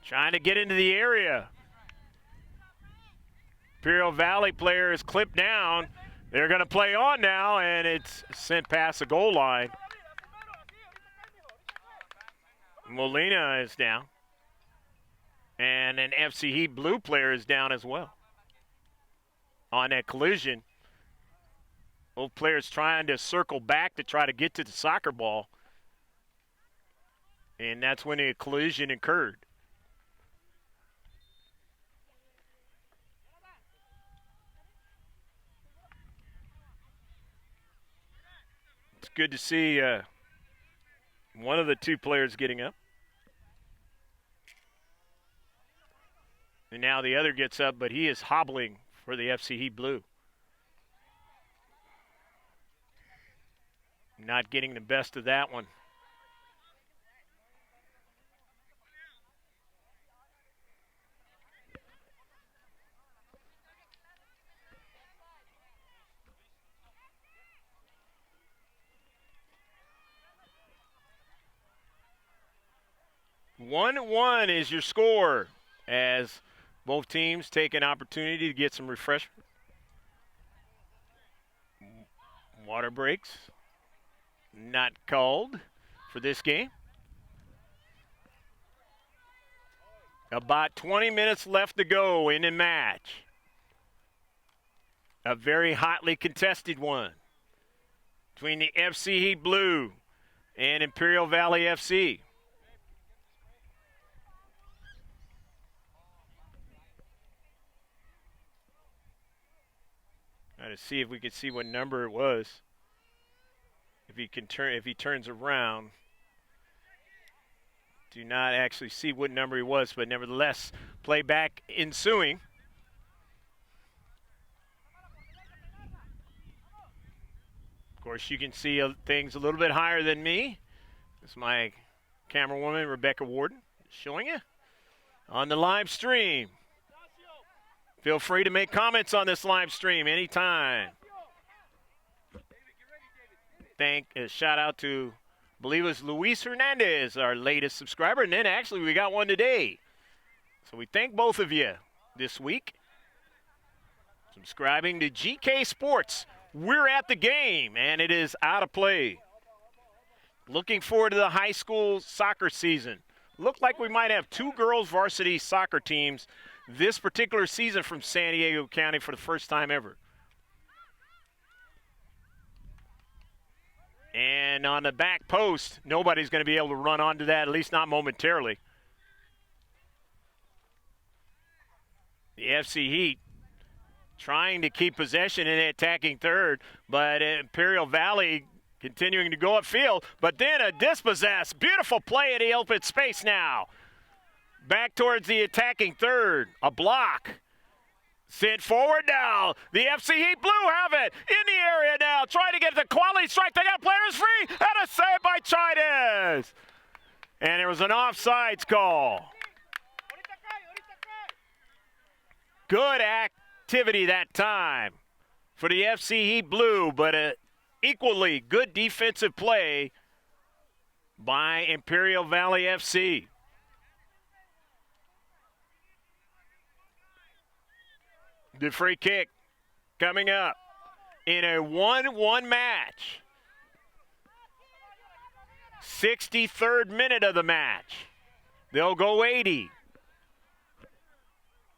Trying to get into the area. Imperial Valley player is clipped down. They're going to play on now, and it's sent past the goal line. Molina is down. And an FC Heat blue player is down as well. On that collision, both players trying to circle back to try to get to the soccer ball. And that's when the collision occurred. It's good to see one of the two players getting up. And now the other gets up, but he is hobbling for the FC Heat Blue. Not getting the best of that one. One is your score as both teams take an opportunity to get some refreshment. Water breaks. Not called for this game. About 20 minutes left to go in the match. A very hotly contested one between the FC Heat Blue and Imperial Valley FC. Try to see if we can see what number it was. If he turns around. Do not actually see what number he was, but nevertheless, playback ensuing. Of course, you can see things a little bit higher than me. This is my camera woman, Rebecca Warden, showing you on the live stream. Feel free to make comments on this live stream anytime. Shout out to, I believe it was Luis Hernandez, our latest subscriber. And then actually we got one today. So we thank both of you this week. Subscribing to GK Sports. We're at the game, and it is out of play. Looking forward to the high school soccer season. Looked like we might have 2 girls varsity soccer teams this particular season from San Diego County for the first time ever. And on the back post, nobody's going to be able to run onto that, at least not momentarily. The FC Heat trying to keep possession in the attacking third, but Imperial Valley continuing to go upfield, but then a dispossessed. Beautiful play in the open space now. Back towards the attacking third. A block. Sent forward now. The FC Heat Blue have it in the area now. Trying to get the quality strike. They got players free. And a save by Chides. And there was an offsides call. Good activity that time for the FC Heat Blue, but a equally good defensive play by Imperial Valley FC. The free kick coming up in a 1-1 match. 63rd minute of the match. They'll go 80.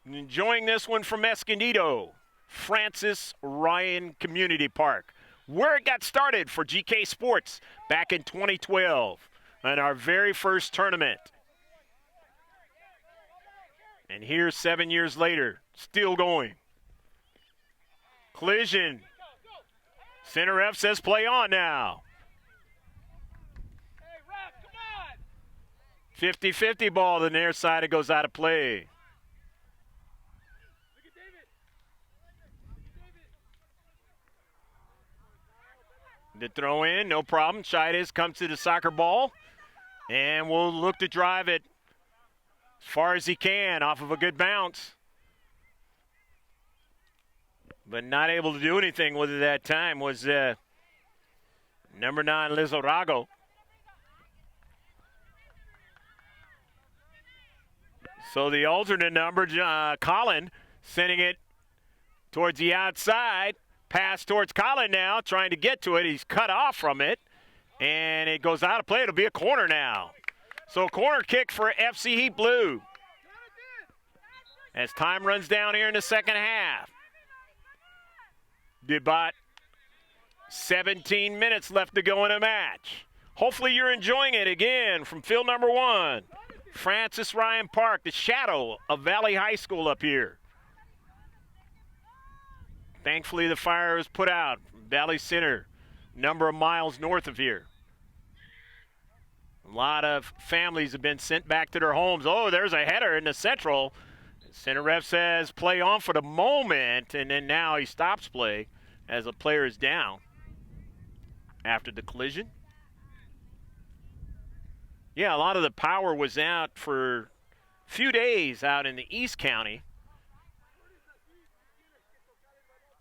Enjoying this one from Escondido, Francis Ryan Community Park, where it got started for GK Sports back in 2012 in our very first tournament. And here 7 years later, still going. Collision. Center ref says play on now. 50-50 ball to the near side. It goes out of play. The throw in, no problem. Chides comes to the soccer ball. And will look to drive it as far as he can off of a good bounce. But not able to do anything with it that time was number 9, Lizarago. So the alternate number, Colin, sending it towards the outside. Pass towards Colin now, trying to get to it. He's cut off from it, and it goes out of play. It'll be a corner now. So corner kick for FC Heat Blue as time runs down here in the second half. About 17 minutes left to go in a match. Hopefully you're enjoying it again from field number 1. Francis Ryan Park, the shadow of Valley High School up here. Thankfully the fire was put out from Valley Center, a number of miles north of here. A lot of families have been sent back to their homes. Oh, there's a header in the central. Center ref says play on for the moment, and then now he stops play as a player is down after the collision. Yeah, a lot of the power was out for a few days out in the East County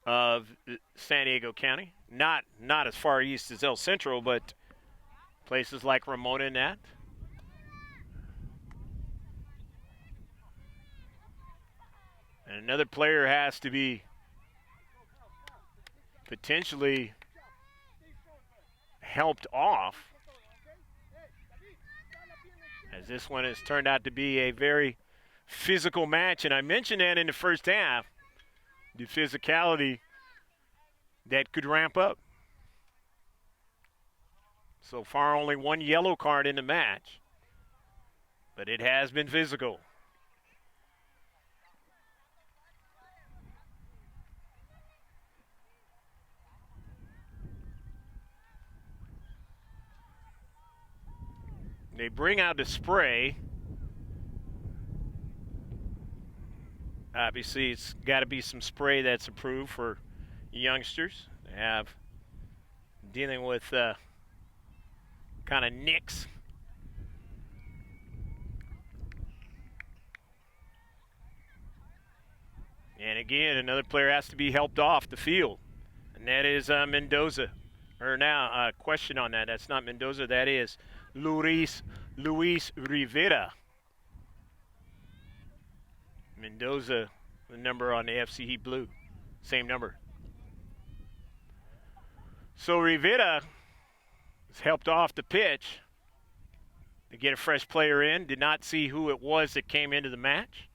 of San Diego County. Not as far east as El Centro, but places like Ramona and that. And another player has to be potentially helped off, as this one has turned out to be a very physical match. And I mentioned that in the first half, the physicality that could ramp up. So far, only one yellow card in the match, but it has been physical. They bring out the spray. Obviously, it's got to be some spray that's approved for youngsters to have dealing with kind of nicks. And again, another player has to be helped off the field, and that is Mendoza. Or now, question on that. That's not Mendoza. That is Luis Rivera. Mendoza, the number on the FC Heat Blue. Same number. So Rivera was helped off the pitch to get a fresh player in. Did not see who it was that came into the match.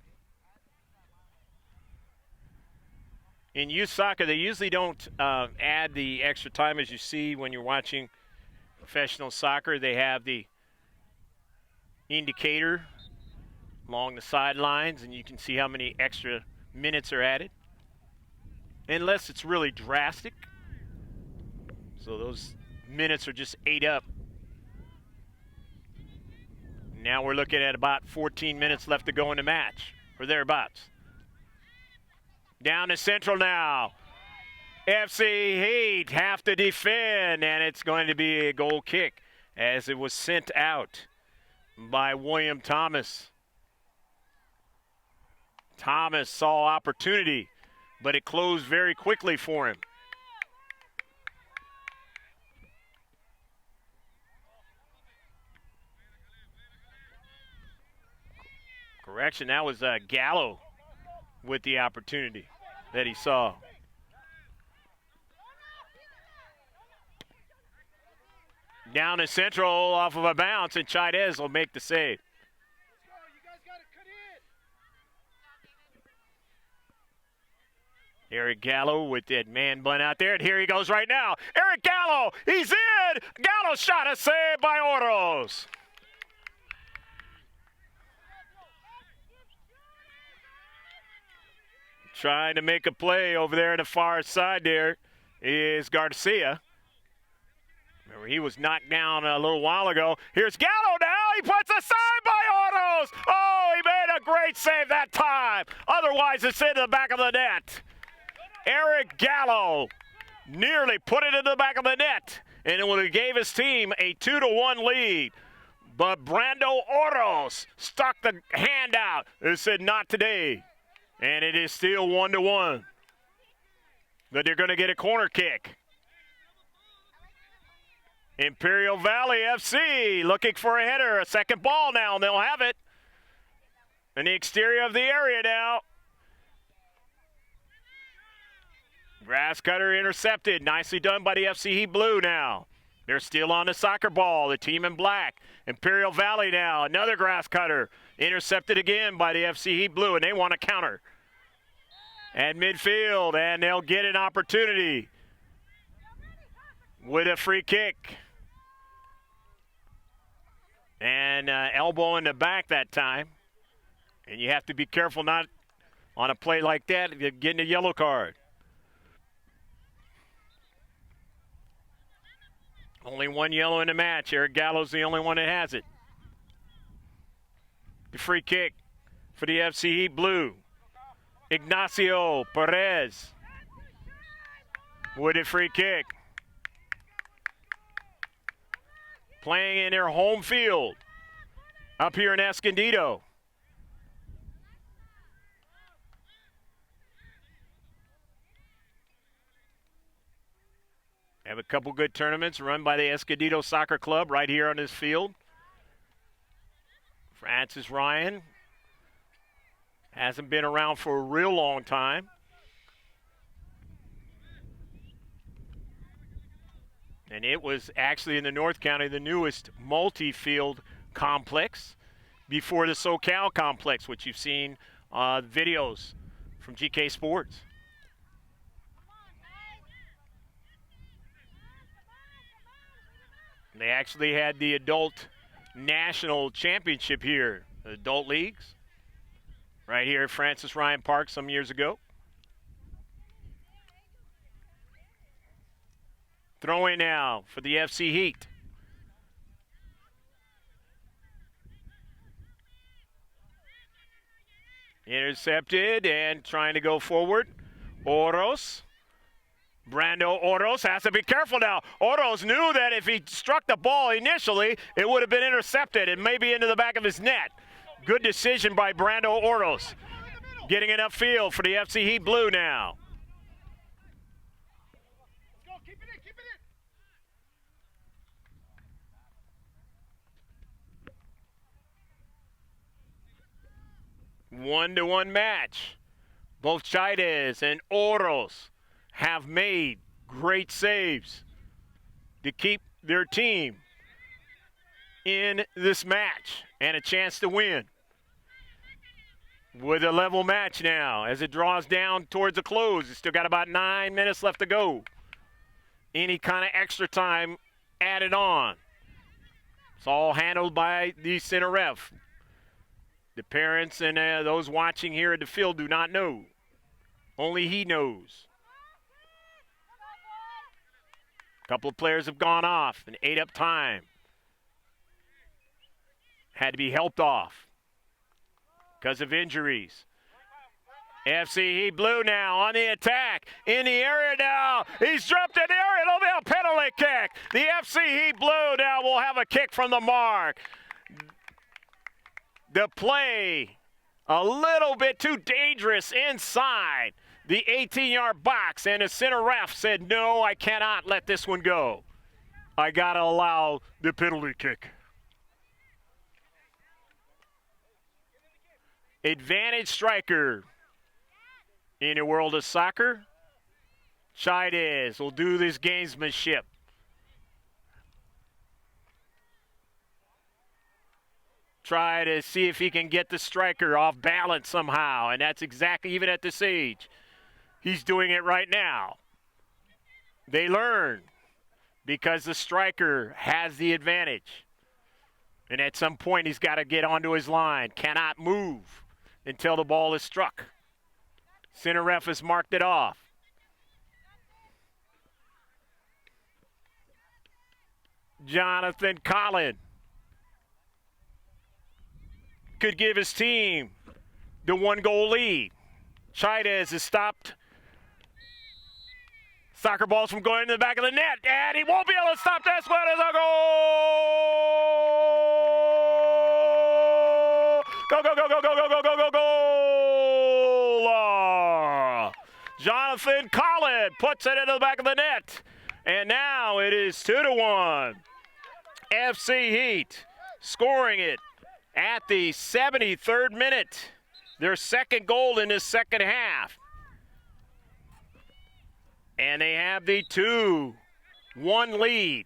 In youth soccer, they usually don't add the extra time as you see when you're watching professional soccer. They have the indicator along the sidelines, and you can see how many extra minutes are added, unless it's really drastic. So those minutes are just ate up. Now we're looking at about 14 minutes left to go in the match, or thereabouts. Down to Central now. FC Heat have to defend, and it's going to be a goal kick as it was sent out by William Thomas. Thomas saw opportunity, but it closed very quickly for him. Correction, that was Gallo with the opportunity that he saw. Down to Central off of a bounce, and Chaidez will make the save. Eric Gallo with that man bun out there, and here he goes right now. Eric Gallo, he's in! Gallo shot, a save by Oros. Trying to make a play over there on the far side there is Garcia. Remember, he was knocked down a little while ago. Here's Gallo now. He puts a save by Oros. Oh, he made a great save that time. Otherwise, it's into the back of the net. Eric Gallo nearly put it into the back of the net, and it would have gave his team a 2-1 lead. But Brando Oros stuck the hand out and said, not today. And it is still 1-1. But they're going to get a corner kick. Imperial Valley FC looking for a header. A second ball now, and they'll have it. In the exterior of the area now. Grass cutter intercepted. Nicely done by the FC Heat Blue now. They're still on the soccer ball, the team in black. Imperial Valley now, another grass cutter. Intercepted again by the FC Heat Blue, and they want to counter. At midfield, and they'll get an opportunity with a free kick. And elbow in the back that time. And you have to be careful not on a play like that, you're getting a yellow card. Only one yellow in the match. Eric Gallo's the only one that has it. The free kick for the FC Heat Blue. Ignacio Perez with a free kick. Playing in their home field up here in Escondido. Have a couple good tournaments run by the Escondido Soccer Club right here on this field. Francis Ryan hasn't been around for a real long time. And it was actually in the North County, the newest multi-field complex before the SoCal complex, which you've seen videos from GK Sports. They actually had the adult national championship here, the adult leagues, right here at Francis Ryan Park some years ago. Throw in now for the FC Heat. Intercepted and trying to go forward. Oros. Brando Oros has to be careful now. Oros knew that if he struck the ball initially, it would have been intercepted and maybe into the back of his net. Good decision by Brando Oros. Getting enough field for the FC Heat Blue now. Let's go. Keep it in. Keep it in. 1-1 match. Both Chaidez and Oros have made great saves to keep their team in this match and a chance to win. With a level match now as it draws down towards a close. It's still got about 9 minutes left to go. Any kind of extra time added on. It's all handled by the center ref. The parents and those watching here at the field do not know. Only he knows. A couple of players have gone off and ate up time. Had to be helped off because of injuries. FC Heat Blue now on the attack. In the area now. He's dropped in the area. It'll be a penalty kick. The FC Heat Blue now will have a kick from the mark. The play a little bit too dangerous inside the 18-yard box, and the center ref said, no, I cannot let this one go. I got to allow the penalty kick. Advantage striker in the world of soccer. Chaidez will do this gamesmanship. Try to see if he can get the striker off balance somehow, and that's exactly, even at this age, he's doing it right now. They learn because the striker has the advantage. And at some point, he's got to get onto his line. Cannot move until the ball is struck. Center ref has marked it off. Jonathan Colin could give his team the 1-goal lead. Chaidez has stopped soccer balls from going into the back of the net, and he won't be able to stop this one. It's a goal! Go, go, go, go, go, go, go, go, go, goal! Jonathan Colin puts it into the back of the net, and now it is 2-1. FC Heat scoring it at the 73rd minute. Their second goal in this second half. And they have the 2-1 lead.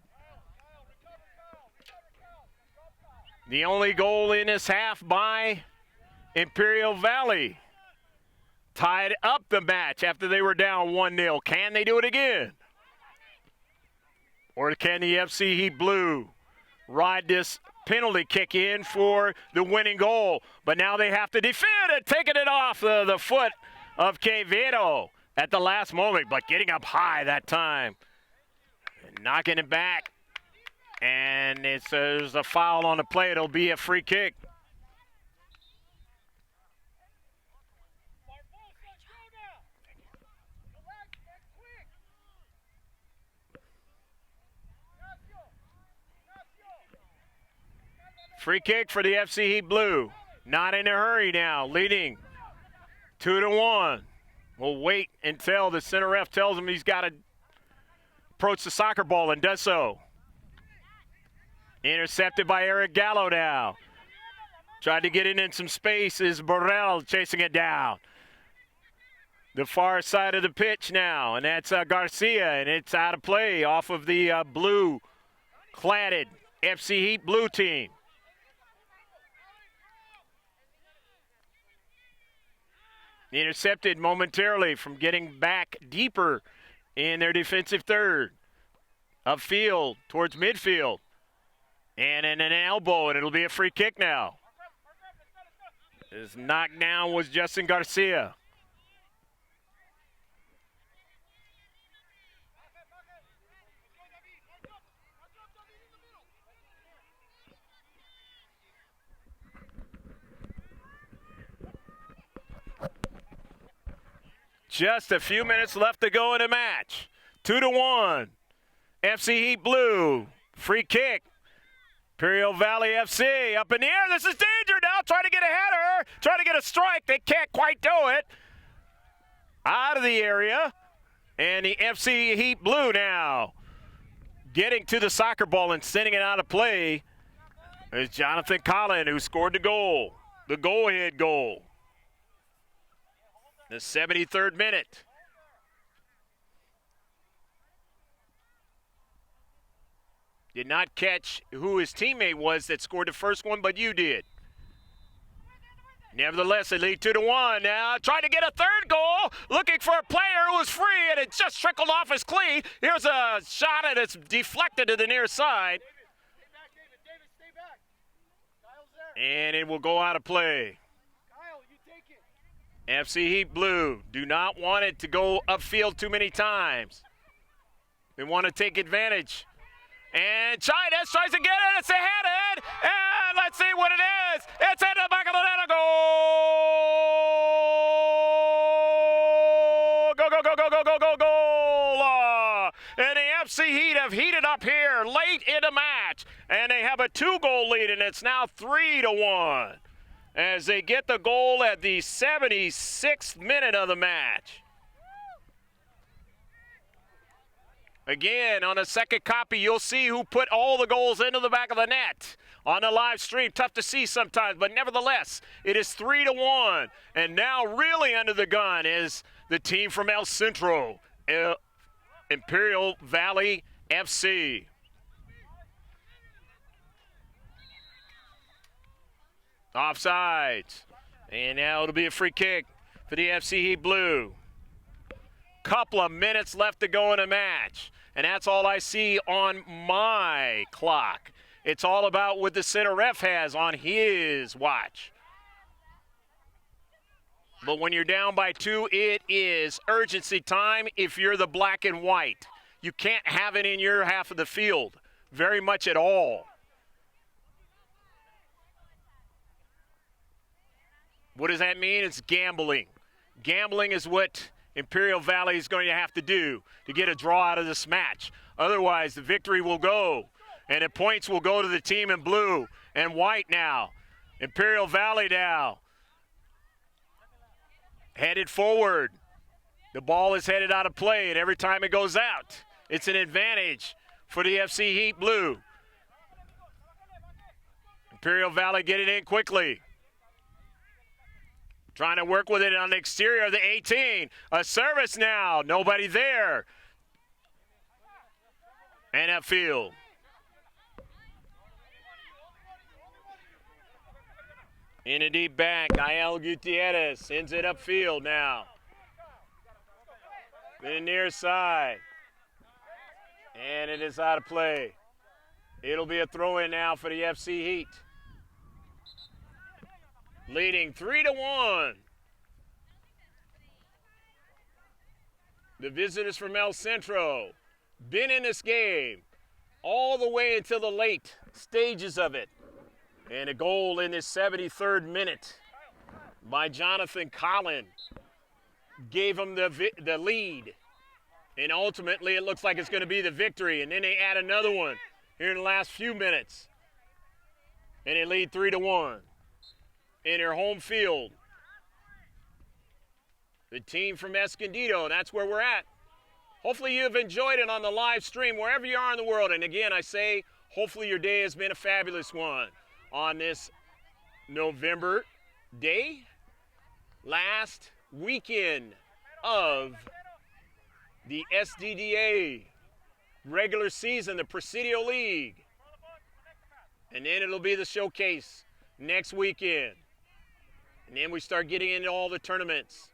The only goal in this half by Imperial Valley. Tied up the match after they were down 1-0. Can they do it again? Or can the FC Heat Blue ride this penalty kick in for the winning goal? But now they have to defend it, taking it off the foot of Quevedo at the last moment, but getting up high that time. And knocking it back. And there's a foul on the play. It'll be a free kick. Free kick for the FC Heat Blue. Not in a hurry now, leading 2-1. We'll wait until the center ref tells him he's got to approach the soccer ball, and does so. Intercepted by Eric Gallo now. Tried to get it in some space is Burrell chasing it down. The far side of the pitch now, and that's Garcia, and it's out of play off of the blue-cladded FC Heat Blue team. Intercepted momentarily from getting back deeper in their defensive third. Upfield towards midfield. And in an elbow, and it'll be a free kick now. His knockdown was Justin Garcia. Just a few minutes left to go in the match. 2-1. FC Heat Blue. Free kick. Imperial Valley FC up in the air. This is danger now. Trying to get a header. Trying to get a strike. They can't quite do it. Out of the area. And the FC Heat Blue now getting to the soccer ball and sending it out of play is Jonathan Colin, who scored the goal. The go-ahead goal. The 73rd minute. Did not catch who his teammate was that scored the first one, but you did. Nevertheless, they lead 2-1 now. Trying to get a third goal. Looking for a player who was free, and it just trickled off his cleat. Here's a shot, and it's deflected to the near side. David, stay back. Kyle's there. And it will go out of play. Kyle, you take it. FC Heat Blue do not want it to go upfield too many times. They want to take advantage. And Chidas tries to get it. It's ahead. And let's see what it is. It's in the back of the net. A goal. Go, go, go, go, go, go, go, goal. And the FC Heat have heated up here late in the match. And they have a 2-goal lead, and it's now 3-1 as they get the goal at the 76th minute of the match. Again, on a second copy, you'll see who put all the goals into the back of the net. On the live stream, tough to see sometimes, but nevertheless, it is 3-1. And now really under the gun is the team from El Centro, Imperial Valley FC. Offsides. And now it'll be a free kick for the FC Heat Blue. Couple of minutes left to go in a match. And that's all I see on my clock. It's all about what the center ref has on his watch. But when you're down by 2, it is urgency time if you're the black and white. You can't have it in your half of the field very much at all. What does that mean? It's gambling. Gambling is what Imperial Valley is going to have to do to get a draw out of this match. Otherwise, the victory will go, and the points will go to the team in blue and white now. Imperial Valley now. Headed forward. The ball is headed out of play, and every time it goes out, it's an advantage for the FC Heat Blue. Imperial Valley get it in quickly. Trying to work with it on the exterior of the 18. A service now. Nobody there. And upfield. In a deep back. Gael Gutierrez sends it upfield now. To the near side. And it is out of play. It'll be a throw-in now for the FC Heat. Leading 3-1. The visitors from El Centro been in this game all the way until the late stages of it. And a goal in this 73rd minute by Jonathan Colin gave them the lead. And ultimately it looks like it's going to be the victory. And then they add another one here in the last few minutes. And they lead 3-1. In their home field. The team from Escondido, that's where we're at. Hopefully you've enjoyed it on the live stream wherever you are in the world. And again, I say, hopefully your day has been a fabulous one on this November day, last weekend of the Sdda regular season, the Presidio League. And then it'll be the showcase next weekend. And then we start getting into all the tournaments.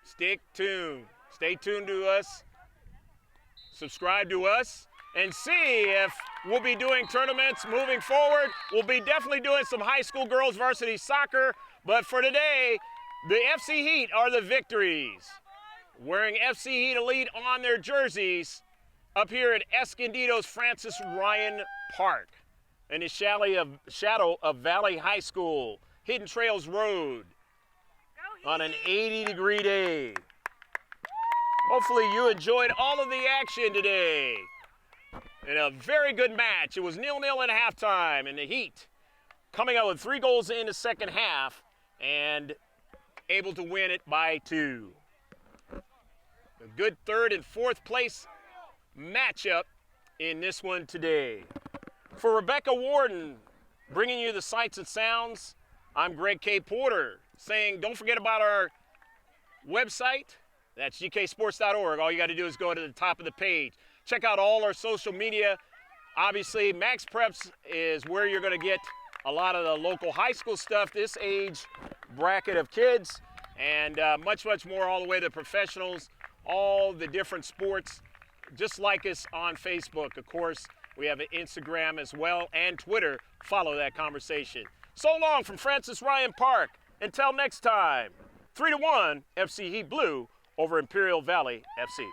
Stay tuned to us, subscribe to us, and see if we'll be doing tournaments moving forward. We'll be definitely doing some high school girls varsity soccer, but for today, the FC Heat are the victories. Wearing FC Heat Elite on their jerseys up here at Escondido's Francis Ryan Park. In the shadow of Valley High School, Hidden Trails Road. on an 80-degree day. Hopefully you enjoyed all of the action today. In a very good match. It was 0-0 at halftime, and the Heat coming out with 3 goals in the second half and able to win it by 2. A good 3rd and 4th place matchup in this one today. For Rebecca Warden, bringing you the sights and sounds, I'm Greg K. Porter, saying don't forget about our website. That's gksports.org. All you got to do is go to the top of the page. Check out all our social media. Obviously, Max Preps is where you're going to get a lot of the local high school stuff, this age bracket of kids, and much, much more all the way to professionals, all the different sports, just like us on Facebook. Of course, we have an Instagram as well and Twitter. Follow that conversation. So long from Francis Ryan Park. Until next time, 3-1 FC Heat Blue over Imperial Valley FC.